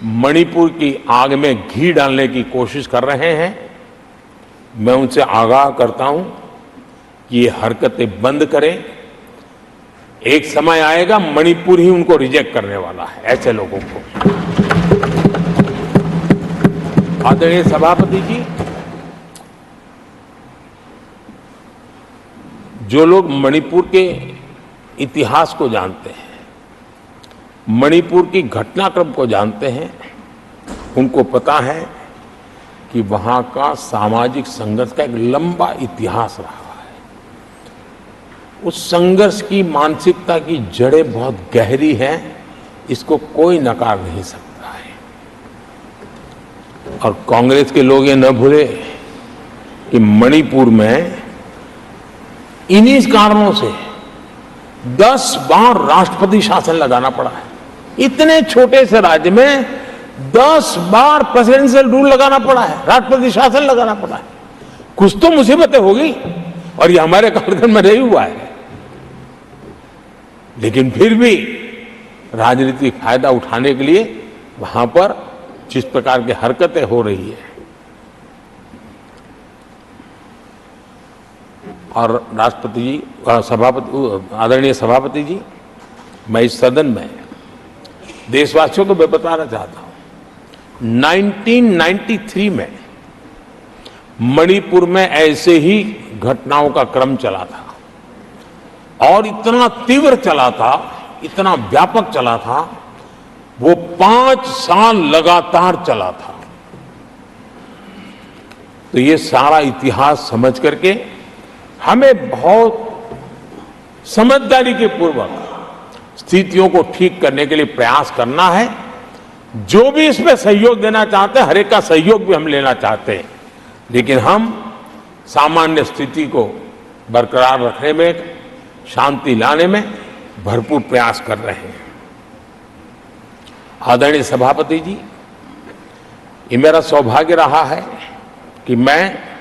मणिपुर की आग में घी डालने की कोशिश कर रहे हैं, मैं उनसे आगाह करता हूं कि ये हरकतें बंद करें। एक समय आएगा मणिपुर ही उनको रिजेक्ट करने वाला है, ऐसे लोगों को। आदरणीय सभापति जी, जो लोग मणिपुर के इतिहास को जानते हैं, मणिपुर की घटनाक्रम को जानते हैं, उनको पता है कि वहां का सामाजिक संघर्ष का एक लंबा इतिहास रहा है। उस संघर्ष की मानसिकता की जड़ें बहुत गहरी हैं, इसको कोई नकार नहीं सकता है। और कांग्रेस के लोग ये न भूले कि मणिपुर में इन्हीं कारणों से 10 बार राष्ट्रपति शासन लगाना पड़ा है। इतने छोटे से राज्य में 10 बार प्रेसिडेंशियल रूल लगाना पड़ा है, राष्ट्रपति शासन लगाना पड़ा है। कुछ तो मुसीबतें होगी और ये हमारे कार्यक्रम में नहीं हुआ है, लेकिन फिर भी राजनीतिक फायदा उठाने के लिए वहां पर जिस प्रकार की हरकतें हो रही है, और राष्ट्रपति जी, आदरणीय सभापति जी, मैं इस सदन में देशवासियों को मैं बताना चाहता हूं, 1993 में मणिपुर में ऐसे ही घटनाओं का क्रम चला था और इतना तीव्र चला था, इतना व्यापक चला था, वो 5 साल लगातार चला था। तो ये सारा इतिहास समझ करके हमें बहुत समझदारी के पूर्वक स्थितियों को ठीक करने के लिए प्रयास करना है। जो भी इसमें सहयोग देना चाहते हैं, हर एक का सहयोग भी हम लेना चाहते हैं, लेकिन हम सामान्य स्थिति को बरकरार रखने में, शांति लाने में भरपूर प्रयास कर रहे हैं। आदरणीय सभापति जी, ये मेरा सौभाग्य रहा है कि मैं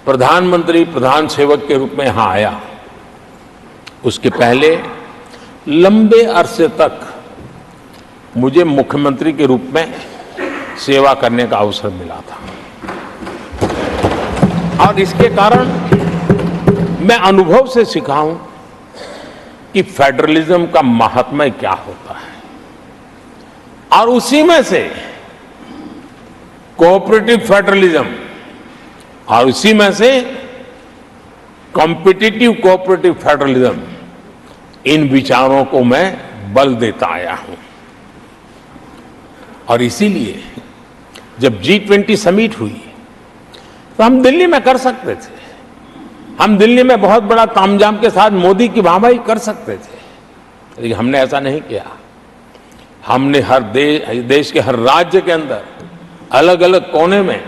प्रधानमंत्री प्रधान सेवक के रूप में यहां आया, उसके पहले लंबे अरसे तक मुझे मुख्यमंत्री के रूप में सेवा करने का अवसर मिला था और इसके कारण मैं अनुभव से सीखा हूं कि फेडरलिज्म का महात्म्य क्या होता है और उसी में से कोऑपरेटिव फेडरलिज्म और उसी में से कॉम्पिटिटिव कोऑपरेटिव फेडरलिज्म, इन विचारों को मैं बल देता आया हूं। और इसीलिए जब G20 समिट हुई तो हम दिल्ली में कर सकते थे, हम दिल्ली में बहुत बड़ा तामझाम के साथ मोदी की वाहवाही कर सकते थे, लेकिन हमने ऐसा नहीं किया। हमने हर देश के हर राज्य के अंदर अलग अलग कोने में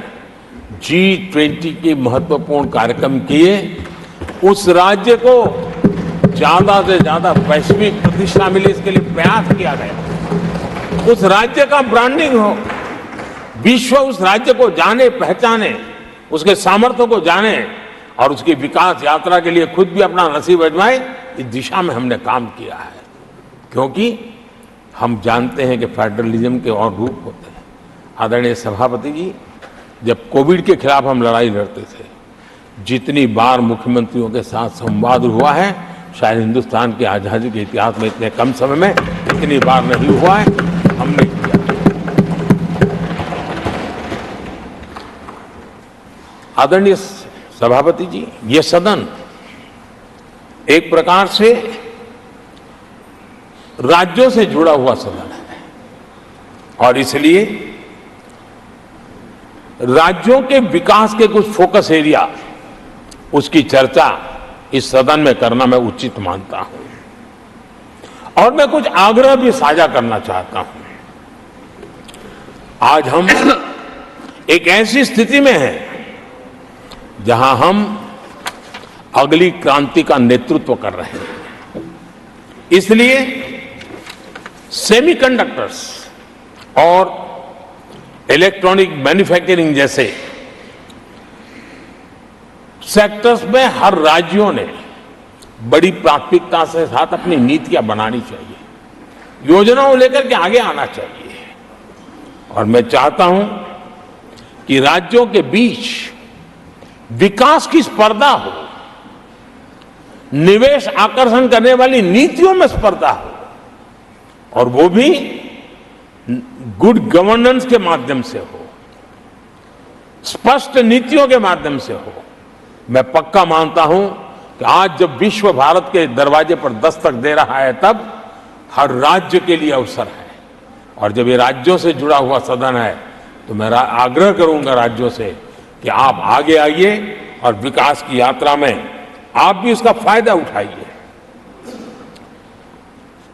G20 के महत्वपूर्ण कार्यक्रम किए, उस राज्य को ज्यादा से ज्यादा वैश्विक प्रतिष्ठा मिले इसके लिए प्रयास किया गया। उस राज्य का ब्रांडिंग हो, विश्व उस राज्य को जाने पहचाने, उसके सामर्थ्य को जाने और उसकी विकास यात्रा के लिए खुद भी अपना नसीब आजमाए, इस दिशा में हमने काम किया है। क्योंकि हम जानते हैं कि फेडरलिज्म के और रूप होते हैं। आदरणीय सभापति जी, जब कोविड के खिलाफ हम लड़ाई लड़ते थे, जितनी बार मुख्यमंत्रियों के साथ संवाद हुआ है, शायद हिंदुस्तान की आजादी के इतिहास में इतने कम समय में इतनी बार नहीं हुआ है, हमने किया। आदरणीय सभापति जी, ये सदन एक प्रकार से राज्यों से जुड़ा हुआ सदन है और इसलिए राज्यों के विकास के कुछ फोकस एरिया, उसकी चर्चा इस सदन में करना मैं उचित मानता हूं और मैं कुछ आग्रह भी साझा करना चाहता हूं। आज हम एक ऐसी स्थिति में हैं जहां हम अगली क्रांति का नेतृत्व कर रहे हैं। इसलिए सेमीकंडक्टर्स और इलेक्ट्रॉनिक मैन्युफैक्चरिंग जैसे सेक्टर्स में हर राज्यों ने बड़ी प्राथमिकता से साथ अपनी नीतियां बनानी चाहिए, योजनाओं लेकर के आगे आना चाहिए। और मैं चाहता हूं कि राज्यों के बीच विकास की स्पर्धा हो, निवेश आकर्षण करने वाली नीतियों में स्पर्धा हो और वो भी गुड गवर्नेंस के माध्यम से हो, स्पष्ट नीतियों के माध्यम से हो। मैं पक्का मानता हूं कि आज जब विश्व भारत के दरवाजे पर दस्तक दे रहा है, तब हर राज्य के लिए अवसर है। और जब ये राज्यों से जुड़ा हुआ सदन है, तो मैं आग्रह करूंगा राज्यों से कि आप आगे आइए और विकास की यात्रा में आप भी उसका फायदा उठाइए।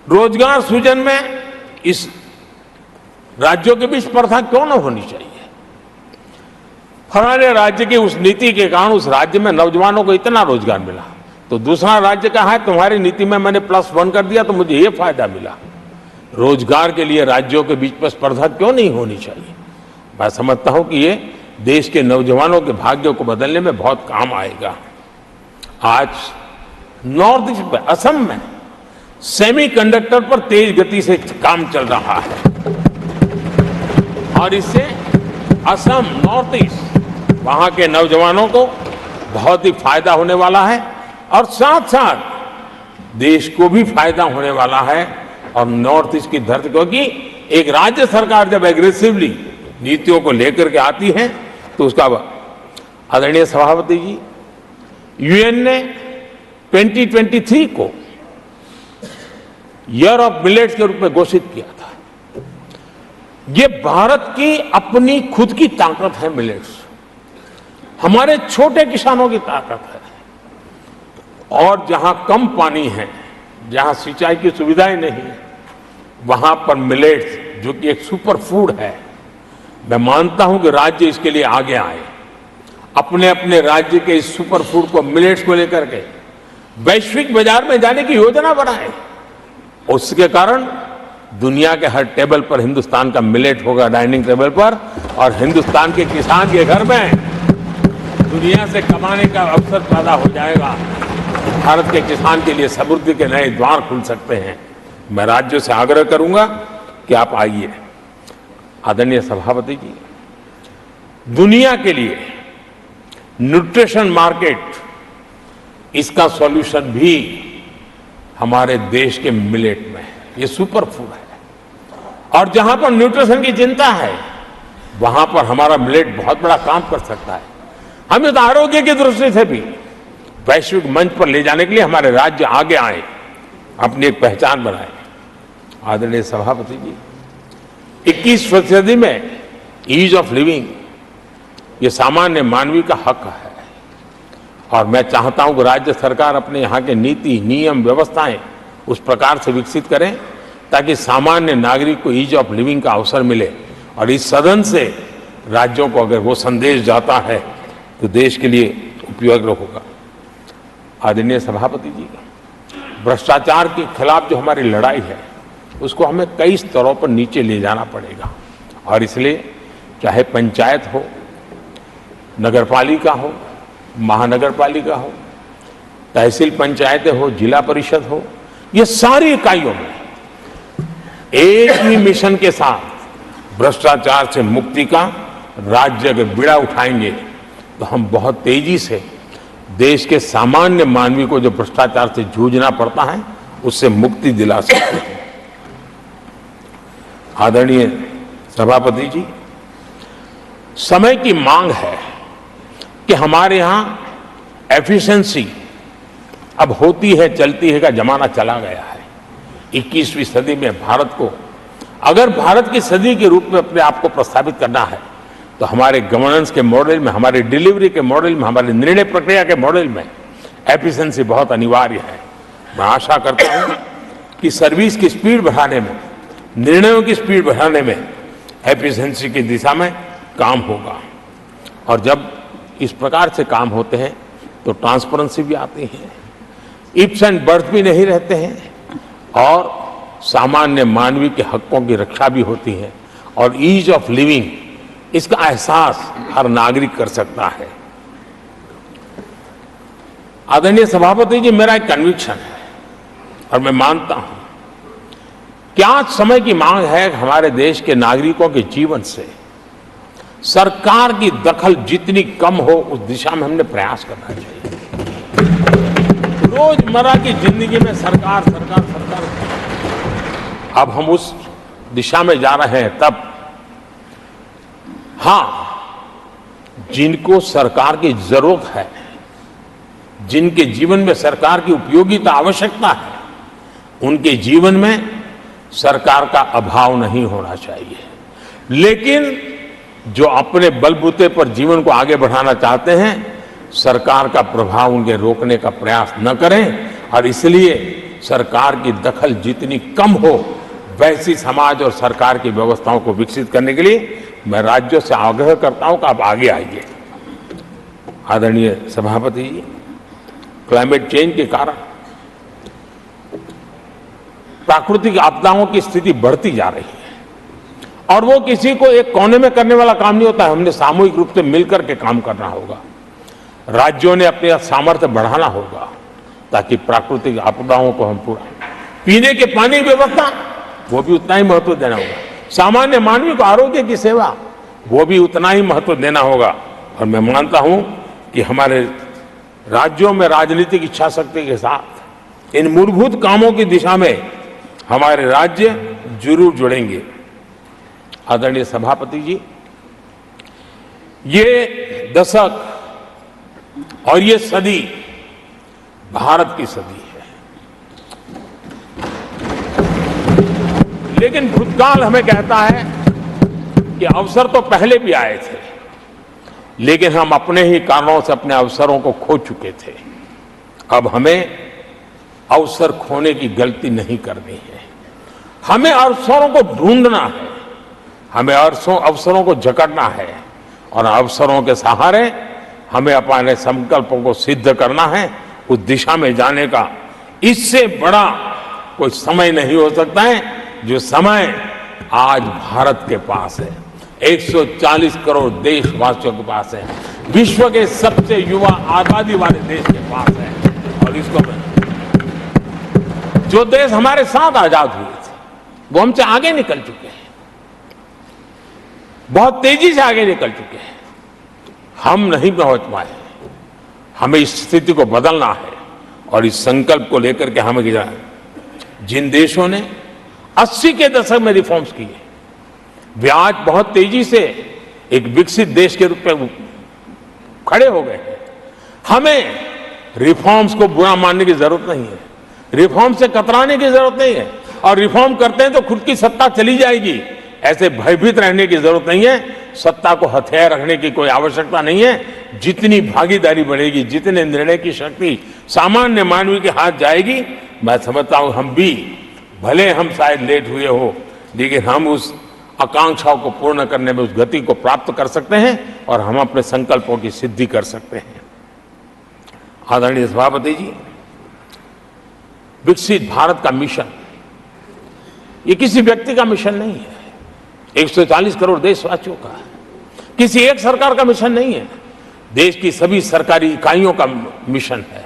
रोजगार सृजन में इस राज्यों के बीच स्पर्धा क्यों न होनी चाहिए? फलाने राज्य की उस नीति के कारण उस राज्य में नौजवानों को इतना रोजगार मिला, तो दूसरा राज्य का है तुम्हारी नीति में मैंने +1 कर दिया तो मुझे ये फायदा मिला। रोजगार के लिए राज्यों के बीच में स्पर्धा क्यों नहीं होनी चाहिए? मैं समझता हूं कि ये देश के नौजवानों के भाग्य को बदलने में बहुत काम आएगा। आज नॉर्थ ईस्ट में, असम में सेमीकंडक्टर पर तेज गति से काम चल रहा है और इससे असम, नॉर्थ ईस्ट, वहां के नौजवानों को बहुत ही फायदा होने वाला है और साथ साथ देश को भी फायदा होने वाला है। और नॉर्थ ईस्ट की धरती, क्योंकि एक राज्य सरकार जब एग्रेसिवली नीतियों को लेकर के आती है तो उसका, आदरणीय सभापति जी, यूएन ने 2023 को ईयर ऑफ मिलेट्स के रूप में घोषित किया था। ये भारत की अपनी खुद की ताकत है। मिलेट्स हमारे छोटे किसानों की ताकत है और जहां कम पानी है, जहां सिंचाई की सुविधाएं नहीं है, वहां पर मिलेट्स, जो कि एक सुपर फूड है, मैं मानता हूं कि राज्य इसके लिए आगे आए, अपने अपने राज्य के इस सुपर फूड को, मिलेट्स को लेकर के वैश्विक बाजार में जाने की योजना बनाए। उसके कारण दुनिया के हर टेबल पर हिंदुस्तान का मिलेट होगा, डाइनिंग टेबल पर, और हिंदुस्तान के किसान के घर में दुनिया से कमाने का अवसर पैदा हो जाएगा। भारत के किसान के लिए समृद्धि के नए द्वार खुल सकते हैं। मैं राज्यों से आग्रह करूंगा कि आप आइए। आदरणीय सभापति जी, दुनिया के लिए न्यूट्रिशन मार्केट, इसका सॉल्यूशन भी हमारे देश के मिलेट में है। ये सुपर फूड है और जहां पर न्यूट्रिशन की चिंता है वहां पर हमारा मिलेट बहुत बड़ा काम कर सकता है। हम इस आरोग्य की दृष्टि से भी वैश्विक मंच पर ले जाने के लिए हमारे राज्य आगे आए, अपनी एक पहचान बनाए। आदरणीय सभापति जी, 21वीं सदी में ईज ऑफ लिविंग ये सामान्य मानवीय का हक है और मैं चाहता हूं कि राज्य सरकार अपने यहाँ के नीति, नियम, व्यवस्थाएं उस प्रकार से विकसित करें ताकि सामान्य नागरिक को ईज ऑफ लिविंग का अवसर मिले। और इस सदन से राज्यों को अगर वो संदेश जाता है तो देश के लिए उपयोगी होगा। आदरणीय सभापति जी, भ्रष्टाचार के खिलाफ जो हमारी लड़ाई है उसको हमें कई स्तरों पर नीचे ले जाना पड़ेगा और इसलिए चाहे पंचायत हो, नगरपालिका हो, महानगर पालिका हो, तहसील पंचायतें हो, जिला परिषद हो, ये सारी इकाइयों में एक ही मिशन के साथ भ्रष्टाचार से मुक्ति का राज्य अगर बीड़ा उठाएंगे तो हम बहुत तेजी से देश के सामान्य मानवी को जो भ्रष्टाचार से जूझना पड़ता है उससे मुक्ति दिला सकते हैं। आदरणीय सभापति जी, समय की मांग है कि हमारे यहां एफिशिएंसी अब होती है चलती है का जमाना चला गया है। 21वीं सदी में भारत को अगर भारत की सदी के रूप में अपने आप को प्रस्तावित करना है तो हमारे गवर्नेंस के मॉडल में, हमारे डिलीवरी के मॉडल में, हमारे निर्णय प्रक्रिया के मॉडल में एफिशिएंसी बहुत अनिवार्य है। मैं आशा करता हूं कि सर्विस की स्पीड बढ़ाने में, निर्णयों की स्पीड बढ़ाने में एफिशिएंसी की दिशा में काम होगा और जब इस प्रकार से काम होते हैं तो ट्रांसपेरेंसी भी आती है, इफ्स एंड बर्थ भी नहीं रहते हैं और सामान्य मानवीय के हकों की रक्षा भी होती है और ईज ऑफ लिविंग इसका एहसास हर नागरिक कर सकता है। आदरणीय सभापति जी, मेरा एक कन्विक्शन है और मैं मानता हूं कि आज समय की मांग है हमारे देश के नागरिकों के जीवन से सरकार की दखल जितनी कम हो उस दिशा में हमने प्रयास करना चाहिए। रोजमर्रा की जिंदगी में सरकार सरकार सरकार, अब हम उस दिशा में जा रहे हैं। तब हां, जिनको सरकार की जरूरत है, जिनके जीवन में सरकार की उपयोगिता आवश्यकता है, उनके जीवन में सरकार का अभाव नहीं होना चाहिए। लेकिन जो अपने बलबूते पर जीवन को आगे बढ़ाना चाहते हैं, सरकार का प्रभाव उनके रोकने का प्रयास न करें और इसलिए सरकार की दखल जितनी कम हो वैसी समाज और सरकार की व्यवस्थाओं को विकसित करने के लिए मैं राज्यों से आग्रह करता हूं कि आप आगे आइए। आदरणीय सभापति जी, क्लाइमेट चेंज के कारण प्राकृतिक आपदाओं की स्थिति बढ़ती जा रही है और वो किसी को एक कोने में करने वाला काम नहीं होता है। हमने सामूहिक रूप से मिलकर के काम करना होगा। राज्यों ने अपने सामर्थ्य बढ़ाना होगा ताकि प्राकृतिक आपदाओं को हम पूरा, पीने के पानी की व्यवस्था वो भी उतना ही महत्व देना होगा, सामान्य मानवीय को आरोग्य की सेवा वो भी उतना ही महत्व देना होगा। और मैं मानता हूं कि हमारे राज्यों में राजनीतिक इच्छा शक्ति के साथ इन मूलभूत कामों की दिशा में हमारे राज्य जरूर जुड़ेंगे। आदरणीय सभापति जी, ये दशक और ये सदी भारत की सदी है, लेकिन भूतकाल हमें कहता है कि अवसर तो पहले भी आए थे लेकिन हम अपने ही कारणों से अपने अवसरों को खो चुके थे। अब हमें अवसर खोने की गलती नहीं करनी है। हमें अवसरों को ढूंढना है, हमें अवसरों को जकड़ना है और अवसरों के सहारे हमें अपने संकल्पों को सिद्ध करना है, उस दिशा में जाने का। इससे बड़ा कोई समय नहीं हो सकता है जो समय आज भारत के पास है। 140 करोड़ देशवासियों के पास है, विश्व के सबसे युवा आबादी वाले देश के पास है। और इसको जो देश हमारे साथ आजाद हुए थे वो हमसे आगे निकल चुके हैं, बहुत तेजी से आगे निकल चुके हैं। हम नहीं पहुंच पाए, हमें इस स्थिति को बदलना है और इस संकल्प को लेकर के हमें जिन देशों ने 80 के दशक में रिफॉर्म्स किए, वे आज बहुत तेजी से एक विकसित देश के रूप में खड़े हो गए हैं। हमें रिफॉर्म्स को बुरा मानने की जरूरत नहीं है, रिफॉर्म से कतराने की जरूरत नहीं है। और रिफॉर्म करते हैं तो खुद की सत्ता चली जाएगी, ऐसे भयभीत रहने की जरूरत नहीं है। सत्ता को हथियार रखने की कोई आवश्यकता नहीं है। जितनी भागीदारी बढ़ेगी, जितने निर्णय की शक्ति सामान्य मानवी के हाथ जाएगी, मैं समझता हूं हम भी, भले हम शायद लेट हुए हो, लेकिन हम उस आकांक्षाओं को पूर्ण करने में उस गति को प्राप्त कर सकते हैं और हम अपने संकल्पों की सिद्धि कर सकते हैं। आदरणीय सभापति जी, विकसित भारत का मिशन ये किसी व्यक्ति का मिशन नहीं है, 140 करोड़ देशवासियों का, किसी एक सरकार का मिशन नहीं है, देश की सभी सरकारी इकाइयों का मिशन है।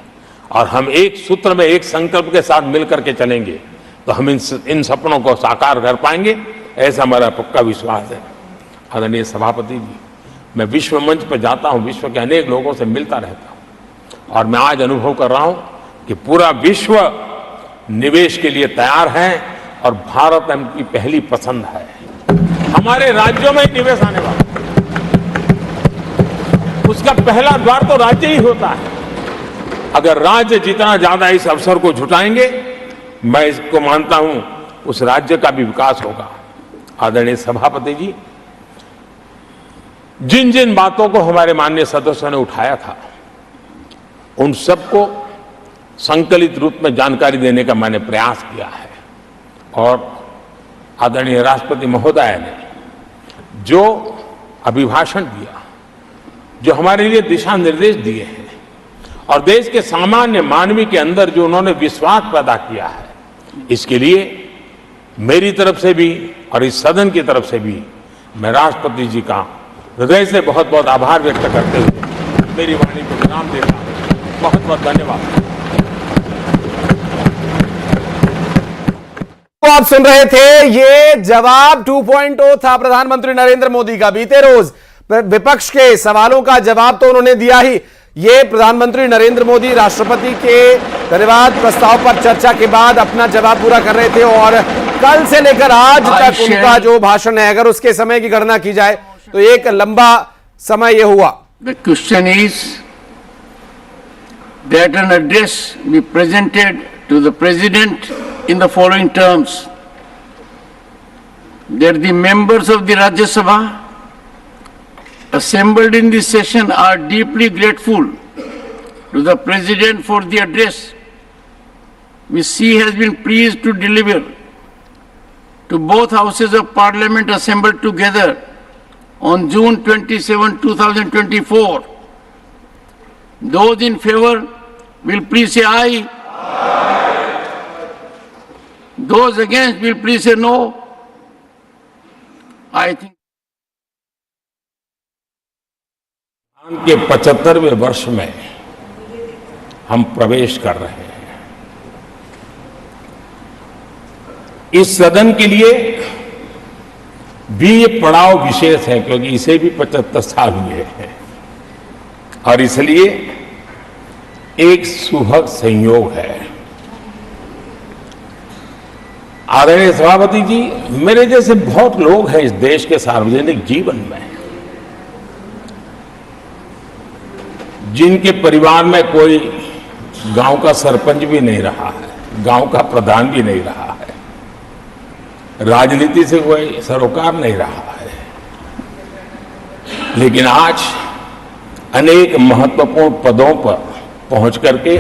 और हम एक सूत्र में, एक संकल्प के साथ मिलकर के चलेंगे तो हम इन सपनों को साकार कर पाएंगे, ऐसा हमारा पक्का विश्वास है। आदरणीय सभापति जी, मैं विश्व मंच पर जाता हूं, विश्व के अनेक लोगों से मिलता रहता हूं और मैं आज अनुभव कर रहा हूं कि पूरा विश्व निवेश के लिए तैयार है और भारत उनकी पहली पसंद है। हमारे राज्यों में निवेश आने वाला, उसका पहला द्वार तो राज्य ही होता है। अगर राज्य जितना ज्यादा इस अवसर को जुटाएंगे, मैं इसको मानता हूं उस राज्य का भी विकास होगा। आदरणीय सभापति जी, जिन जिन बातों को हमारे माननीय सदस्यों ने उठाया था, उन सबको संकलित रूप में जानकारी देने का मैंने प्रयास किया है। और आदरणीय राष्ट्रपति महोदय ने जो अभिभाषण दिया, जो हमारे लिए दिशा निर्देश दिए हैं और देश के सामान्य मानवी के अंदर जो उन्होंने विश्वास पैदा किया है, इसके लिए मेरी तरफ से भी और इस सदन की तरफ से भी मैं राष्ट्रपति जी का हृदय से बहुत बहुत आभार व्यक्त करते हुए मेरी वाणी को विराम देता हूं। बहुत बहुत धन्यवाद। तो आप सुन रहे थे, ये जवाब 2.0 था प्रधानमंत्री नरेंद्र मोदी का। बीते रोज विपक्ष के सवालों का जवाब तो उन्होंने दिया ही। ये प्रधानमंत्री नरेंद्र मोदी राष्ट्रपति के धन्यवाद प्रस्ताव पर चर्चा के बाद अपना जवाब पूरा कर रहे थे और कल से लेकर आज तक उनका जो भाषण है, अगर उसके समय की गणना की जाए तो एक लंबा समय यह हुआ। The question is that an address be presented to the President in the following terms: that the members of the Rajya Sabha assembled in this session are deeply grateful to the President for the address which he has been pleased to deliver to both houses of Parliament assembled together on June 27, 2024. Those in favor will please say aye. Those against will please say no. I think के 75वें वर्ष में हम प्रवेश कर रहे हैं। इस सदन के लिए भी ये पड़ाव विशेष है क्योंकि इसे भी 75 साल हुए हैं और इसलिए एक सुभग संयोग है। आदरणीय सभापति जी, मेरे जैसे बहुत लोग हैं इस देश के सार्वजनिक जीवन में, जिनके परिवार में कोई गांव का सरपंच भी नहीं रहा है, गांव का प्रधान भी नहीं रहा है, राजनीति से कोई सरोकार नहीं रहा है, लेकिन आज अनेक महत्वपूर्ण पदों पर पहुंच करके